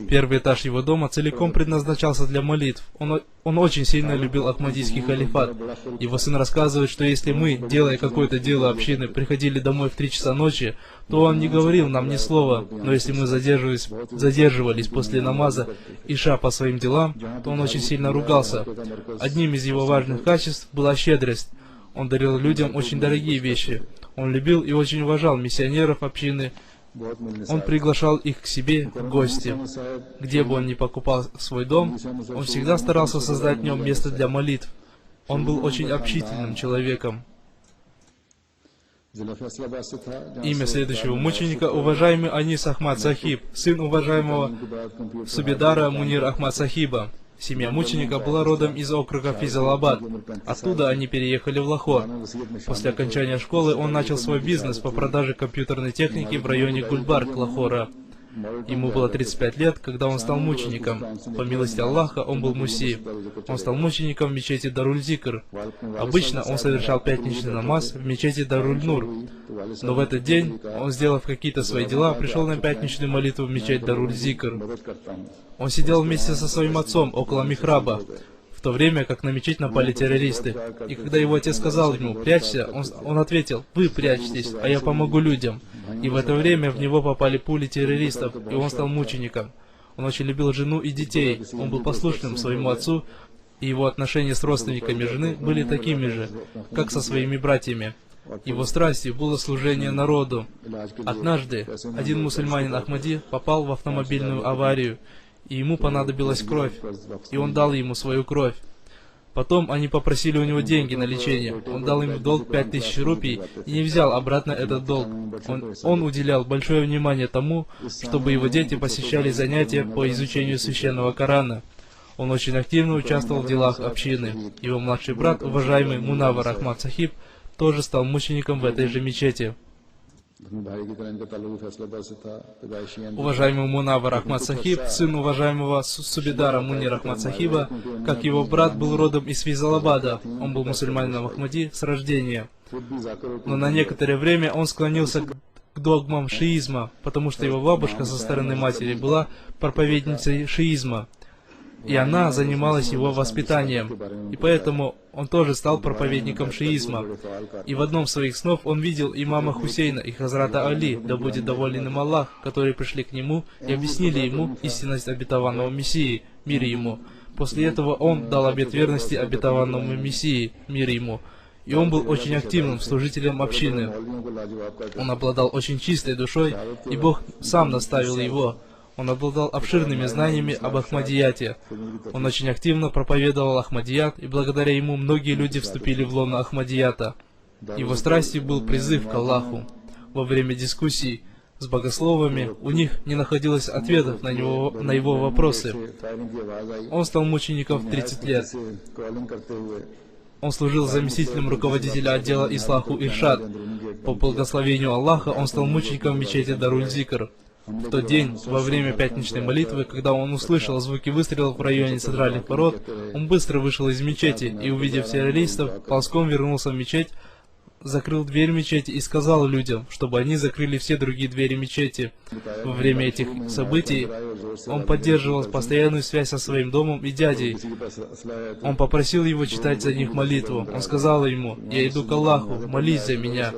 Первый этаж его дома целиком предназначался для молитв. Он очень сильно любил Ахмадийский халифат. Его сын рассказывает, что если мы, делая какое-то дело общины, приходили домой в 3 часа ночи, то он не говорил нам ни слова, но если мы задерживались после намаза Иша по своим делам, то он очень сильно ругался. Одним из его важных качеств была щедрость. Он дарил людям очень дорогие вещи. Он любил и очень уважал миссионеров общины. Он приглашал их к себе в гости. Где бы он ни покупал свой дом, он всегда старался создать в нем место для молитв. Он был очень общительным человеком. Имя следующего мученика — уважаемый Анис Ахмад Сахиб, сын уважаемого Субедара Мунир Ахмад Сахиба. Семья мученика была родом из округа Физалабад. Оттуда они переехали в Лахор. После окончания школы он начал свой бизнес по продаже компьютерной техники в районе Гульбарг, Лахора. Ему было 35 лет, когда он стал мучеником. По милости Аллаха, он был муси. Он стал мучеником в мечети Даруль-Зикр. Обычно он совершал пятничный намаз в мечети Даруль-Нур. Но в этот день он, сделав какие-то свои дела, пришел на пятничную молитву в мечеть Даруль-Зикр. Он сидел вместе со своим отцом около михраба, в то время как на мечеть напали террористы. И когда его отец сказал ему «прячься», он ответил «вы прячьтесь, а я помогу людям». И в это время в него попали пули террористов, и он стал мучеником. Он очень любил жену и детей, он был послушным своему отцу, и его отношения с родственниками жены были такими же, как со своими братьями. Его страстью было служение народу. Однажды один мусульманин Ахмади попал в автомобильную аварию, и ему понадобилась кровь, и он дал ему свою кровь. Потом они попросили у него деньги на лечение. Он дал им в долг 5000 рупий и не взял обратно этот долг. Он уделял большое внимание тому, чтобы его дети посещали занятия по изучению священного Корана. Он очень активно участвовал в делах общины. Его младший брат, уважаемый Мунавар Ахмад Сахиб, тоже стал мучеником в этой же мечети. Уважаемый Мунавар Ахмад Сахиб, сын уважаемого Субедара Мунира Ахмад Сахиба, как его брат, был родом из Физалабада. Он был мусульманином Ахмади с рождения. Но на некоторое время он склонился к догмам шиизма, потому что его бабушка со стороны матери была проповедницей шиизма, и она занималась его воспитанием, и поэтому он тоже стал проповедником шиизма. И в одном из своих снов он видел имама Хусейна и Хазрата Али, да будет доволен им Аллах, которые пришли к нему и объяснили ему истинность обетованного Мессии, мир ему. После этого он дал обет верности обетованному Мессии, мир ему. И он был очень активным служителем общины. Он обладал очень чистой душой, и Бог сам наставил его. Он обладал обширными знаниями об Ахмадияте. Он очень активно проповедовал Ахмадият, и благодаря ему многие люди вступили в лоно Ахмадията. Его страстью был призыв к Аллаху. Во время дискуссий с богословами у них не находилось ответов на его вопросы. Он стал мучеником в 30 лет. Он служил заместителем руководителя отдела Ислаху Иршад. По благословению Аллаха он стал мучеником в мечети Даруль-Зикр. В тот день, во время пятничной молитвы, когда он услышал звуки выстрелов в районе центральных ворот, он быстро вышел из мечети и, увидев террористов, ползком вернулся в мечеть, закрыл дверь мечети и сказал людям, чтобы они закрыли все другие двери мечети. Во время этих событий он поддерживал постоянную связь со своим домом и дядей. Он попросил его читать за них молитву. Он сказал ему: «Я иду к Аллаху, молись за меня».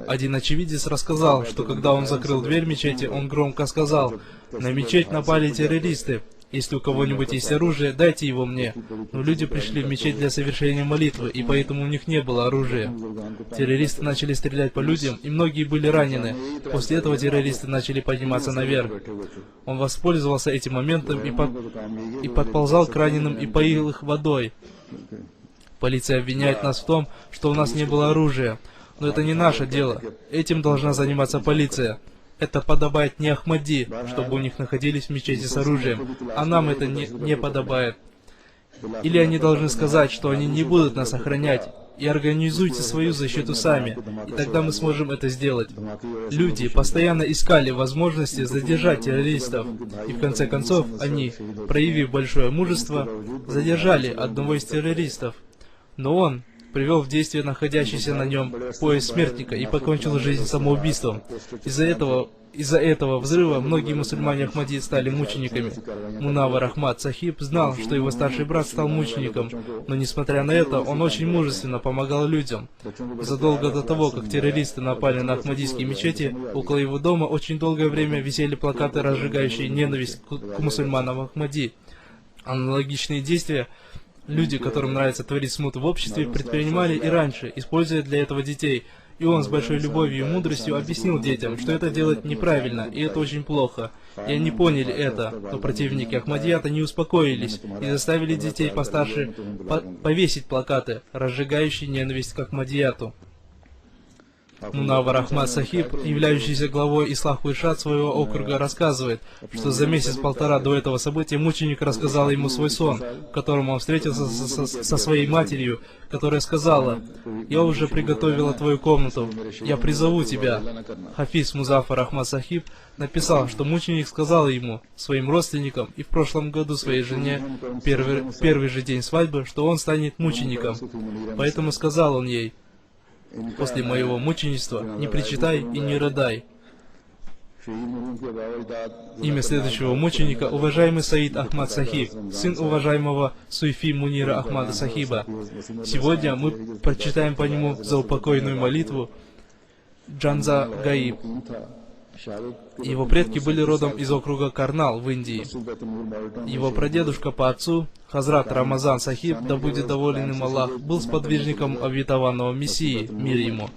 Один очевидец рассказал, что когда он закрыл дверь мечети, он громко сказал: «На мечеть напали террористы. Если у кого-нибудь есть оружие, дайте его мне». Но люди пришли в мечеть для совершения молитвы, и поэтому у них не было оружия. Террористы начали стрелять по людям, и многие были ранены. После этого террористы начали подниматься наверх. Он воспользовался этим моментом и подползал к раненым и поил их водой. Полиция обвиняет нас в том, что у нас не было оружия. Но это не наше дело. Этим должна заниматься полиция. это подобает не Ахмади, чтобы у них находились мечети с оружием, а нам это не подобает. Или они должны сказать, что они не будут нас охранять, и организуйте свою защиту сами, и тогда мы сможем это сделать. Люди постоянно искали возможности задержать террористов, и в конце концов они, проявив большое мужество, задержали одного из террористов. Но он привел в действие находящийся на нем пояс смертника и покончил жизнь самоубийством. Из-за этого взрыва многие мусульмане Ахмади стали мучениками. Мунаввар Ахмад Сахиб знал, что его старший брат стал мучеником, но несмотря на это, он очень мужественно помогал людям. Задолго до того, как террористы напали на ахмадийские мечети, около его дома очень долгое время висели плакаты, разжигающие ненависть к мусульманам Ахмади. Аналогичные действия люди, которым нравится творить смуту в обществе, предпринимали и раньше, используя для этого детей. И он с большой любовью и мудростью объяснил детям, что это делать неправильно, и это очень плохо. И они поняли это, но противники Ахмадията не успокоились и заставили детей постарше повесить плакаты, разжигающие ненависть к Ахмадияту. Мунаввар Ахмад Сахиб, являющийся главой Ислах-Иршад своего округа, рассказывает, что за месяц-полтора до этого события мученик рассказал ему свой сон, в котором он встретился со своей матерью, которая сказала: «Я уже приготовила твою комнату, я призову тебя». Хафиз Музаффар Ахмад Сахиб написал, что мученик сказал ему, своим родственникам и в прошлом году своей жене, первый же день свадьбы, что он станет мучеником. Поэтому сказал он ей: «После моего мученичества не причитай и не рыдай». Имя следующего мученика — уважаемый Саид Ахмад Сахиб, сын уважаемого Суйфи Мунира Ахмада Сахиба. Сегодня мы прочитаем по нему заупокойную молитву Джанза Гаиб. Его предки были родом из округа Карнал в Индии. Его прадедушка по отцу, Хазрат Рамазан Сахиб, да будет доволен им Аллах, был сподвижником обетованного Мессии, мир ему.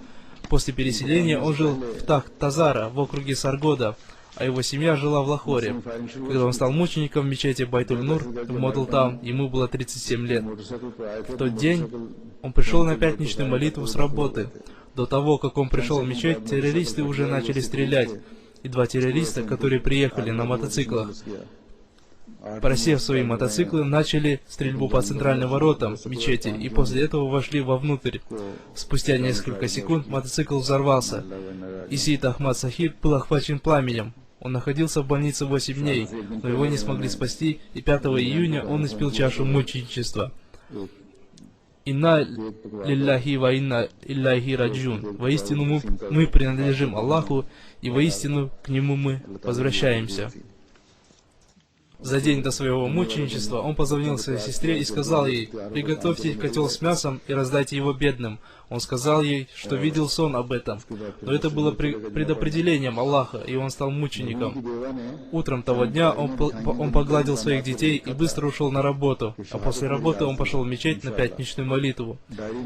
После переселения он жил в Тахт-Тазара в округе Саргода, а его семья жила в Лахоре. Когда он стал мучеником в мечети Байтуль-Нур в Моделтаун, ему было 37 лет. В тот день он пришел на пятничную молитву с работы. До того, как он пришел в мечеть, террористы уже начали стрелять, и два террориста, которые приехали на мотоциклах, просев свои мотоциклы, начали стрельбу по центральным воротам мечети, и после этого вошли вовнутрь. Спустя несколько секунд мотоцикл взорвался, и Саид Ахмад Сахиб был охвачен пламенем. Он находился в больнице 8 дней, но его не смогли спасти, и 5 июня он испил чашу мученичества. «Инна лилляхи ва инна илляхи раджун». Воистину мы принадлежим Аллаху, и воистину к Нему мы возвращаемся. За день до своего мученичества он позвонил своей сестре и сказал ей: «Приготовьте котел с мясом и раздайте его бедным». Он сказал ей, что видел сон об этом, но это было предопределением Аллаха, и он стал мучеником. Утром того дня он погладил своих детей и быстро ушел на работу, а после работы он пошел в мечеть на пятничную молитву.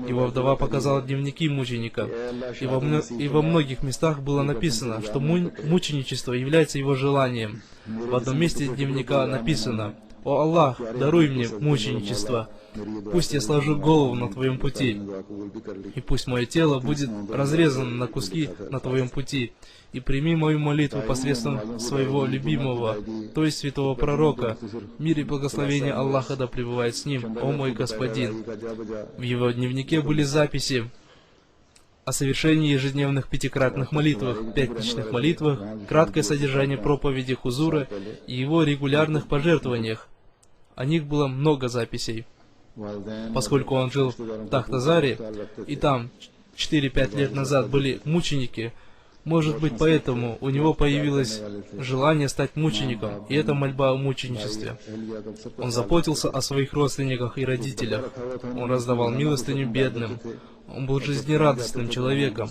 Его вдова показала дневники мученика, и во многих местах было написано, что мученичество является его желанием. В одном месте дневника написано: «О Аллах, даруй мне мученичество, пусть я сложу голову на Твоем пути, и пусть мое тело будет разрезано на куски на Твоем пути, и прими мою молитву посредством своего любимого, то есть святого пророка, мир и благословение Аллаха да пребывает с ним, о мой Господин». В его дневнике были записи о совершении ежедневных пятикратных молитвах, пятничных молитвах, краткое содержание проповеди Хузура и его регулярных пожертвованиях. О них было много записей. Поскольку он жил в Тахт-Тазаре, и там 4-5 лет назад были мученики, может быть, поэтому у него появилось желание стать мучеником, и это мольба о мученичестве. Он заботился о своих родственниках и родителях. Он раздавал милостыню бедным. Он был жизнерадостным человеком.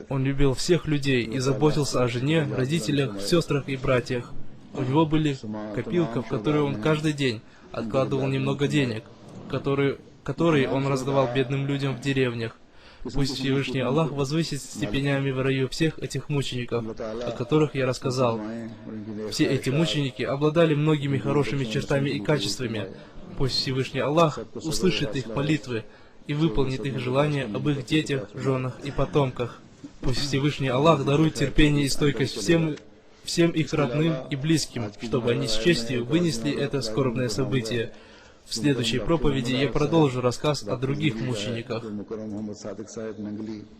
Он любил всех людей и заботился о жене, родителях, сестрах и братьях. У него были копилка, в которой он каждый день откладывал немного денег, которые он раздавал бедным людям в деревнях. Пусть Всевышний Аллах возвысит степенями в раю всех этих мучеников, о которых я рассказал. Все эти мученики обладали многими хорошими чертами и качествами. Пусть Всевышний Аллах услышит их молитвы и выполнит их желания об их детях, женах и потомках. Пусть Всевышний Аллах дарует терпение и стойкость всем их родным и близким, чтобы они с честью вынесли это скорбное событие. В следующей проповеди я продолжу рассказ о других мучениках.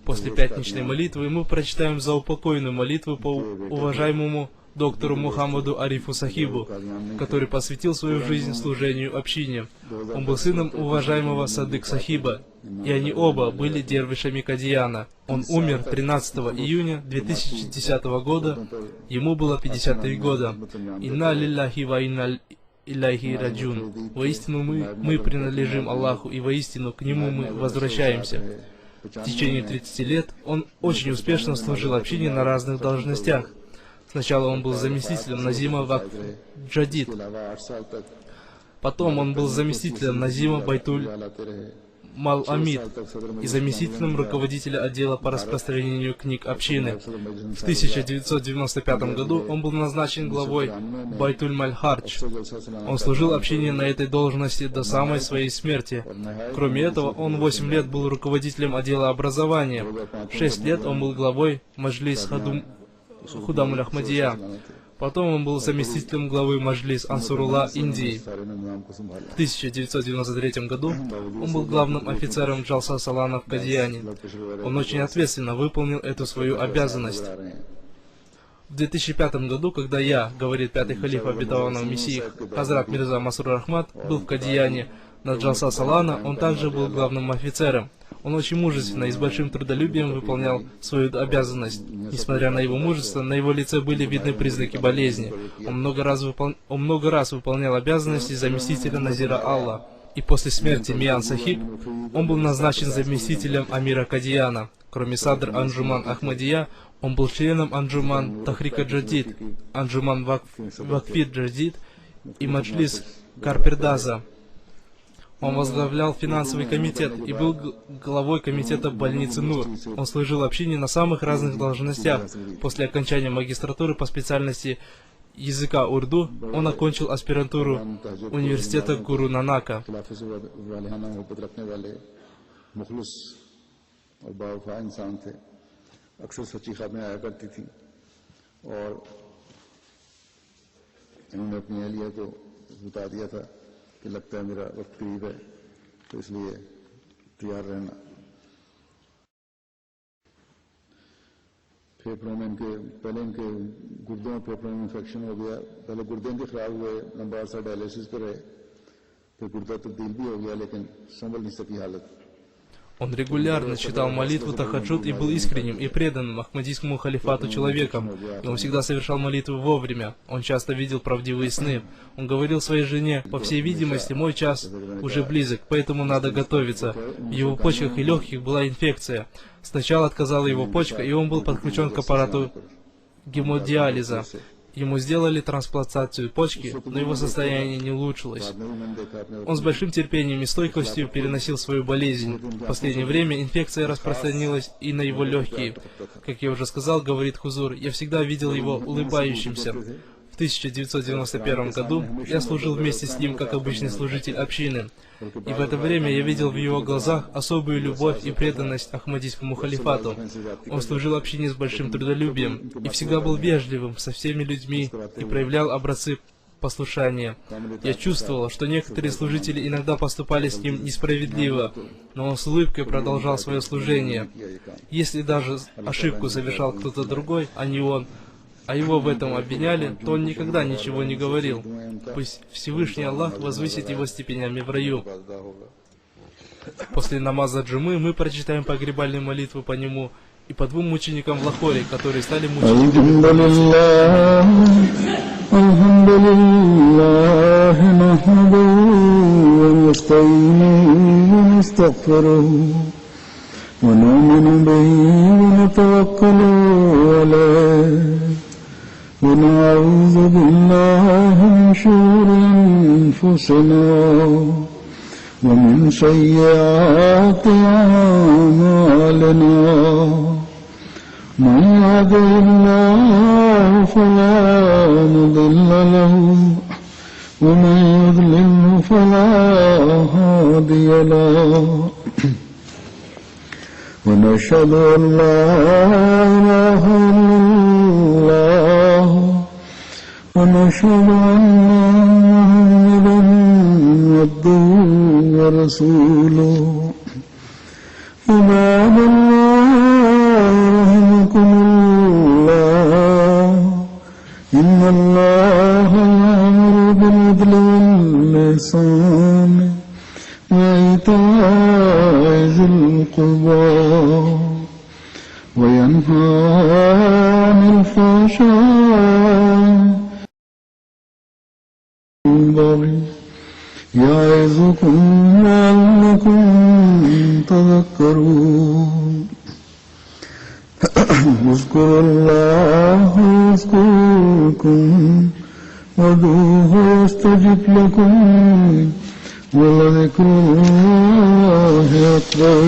После пятничной молитвы мы прочитаем заупокойную молитву по уважаемому доктору Мухаммаду Арифу Сахибу, который посвятил свою жизнь служению общине. Он был сыном уважаемого Садык Сахиба, и они оба были дервишами Кадияна. Он умер 13 июня 2010 года, ему было 53 года. Инна лилляхи ва инна илляхи раджун. Воистину мы принадлежим Аллаху, и воистину к Нему мы возвращаемся. В течение 30 лет он очень успешно служил общине на разных должностях. Сначала он был заместителем Назима Вакф Джадид. Потом он был заместителем Назима Байтуль Мал-Амид и заместителем руководителя отдела по распространению книг общины. В 1995 году он был назначен главой Байтуль Маль-Хардж. Он служил общине на этой должности до самой своей смерти. Кроме этого, он 8 лет был руководителем отдела образования. 6 лет он был главой Маджлис Худамуль Ахмадия. Потом он был заместителем главы Маджлис Ансурулла Индии. В 1993 году он был главным офицером Джалса Салана в Кадияне. Он очень ответственно выполнил эту свою обязанность. В 2005 году, когда я, говорит пятый халиф обетованного Мессии Хазрат Мирза Масрур Ахмад, был в Кадияне на Джалса Салана, он также был главным офицером. Он очень мужественно и с большим трудолюбием выполнял свою обязанность. Несмотря на его мужество, на его лице были видны признаки болезни. Он много раз выполнял обязанности заместителя Назира Алла. И после смерти Миян Сахиб он был назначен заместителем Амира Кадияна. Кроме Садр Анджуман Ахмадия, он был членом Анджуман Тахрика Джадид, Анджуман Вакфид Джадид и Маджлис Карпердаза. Он возглавлял финансовый комитет и был главой комитета больницы Нур. Он служил общине на самых разных должностях. После окончания магистратуры по специальности языка урду, он окончил аспирантуру университета Гуру Нанака. कि लगता है मेरा वक्त करीब है तो इसलिए तैयार रहना। फेफड़ों में पहले इनके गुर्दों में फेफड़ों में इंफेक्शन हो गया, पहले गुर्दे इनके खराब हुए, लंबा अरसा डायलिसिस पे रहे, फिर गुर्दा तब्दील भी हो गया लेकिन संभल नहीं सकी हालत। Он регулярно читал молитву Тахаджуд и был искренним и преданным Ахмадийскому халифату человеком, и он всегда совершал молитву вовремя. Он часто видел правдивые сны. Он говорил своей жене: по всей видимости, мой час уже близок, поэтому надо готовиться. В его почках и легких была инфекция. Сначала отказала его почка, и он был подключен к аппарату гемодиализа. Ему сделали трансплантацию почки, но его состояние не улучшилось. Он с большим терпением и стойкостью переносил свою болезнь. В последнее время инфекция распространилась и на его легкие. Как я уже сказал, говорит Хузур, я всегда видел его улыбающимся. В 1991 году я служил вместе с ним как обычный служитель общины. И в это время я видел в его глазах особую любовь и преданность Ахмадийскому халифату. Он служил общине с большим трудолюбием и всегда был вежливым со всеми людьми и проявлял образцы послушания. Я чувствовал, что некоторые служители иногда поступали с ним несправедливо, но он с улыбкой продолжал свое служение. Если даже ошибку совершал кто-то другой, а не он, а его в этом обвиняли, то он никогда ничего не говорил. Пусть Всевышний Аллах возвысит его степенями в раю. После намаза джумы мы прочитаем погребальную молитву по нему и по двум мученикам в Лахоре, которые стали мучениками. ونعوذ بالله من شرور أنفسنا ومن سيئات أعمالنا من يهده الله فلا مضل له ومن يضلل فلا هادي له ونشهد أن لا إله إلا الله ونشهد أن محمدا عبده ورسوله عباد الله رحمكم الله إن الله يأمر بالعدل والإحسان وإيتاء ذي القربى وينهى عن الفحشاء والبغي يعظكم لعلكم تذكرون اذكروا الله يذكركم وادعوه يستجب لكم ولذكر الله أكبر.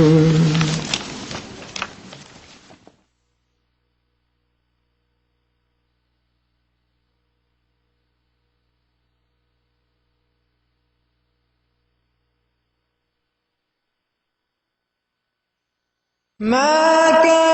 ما كان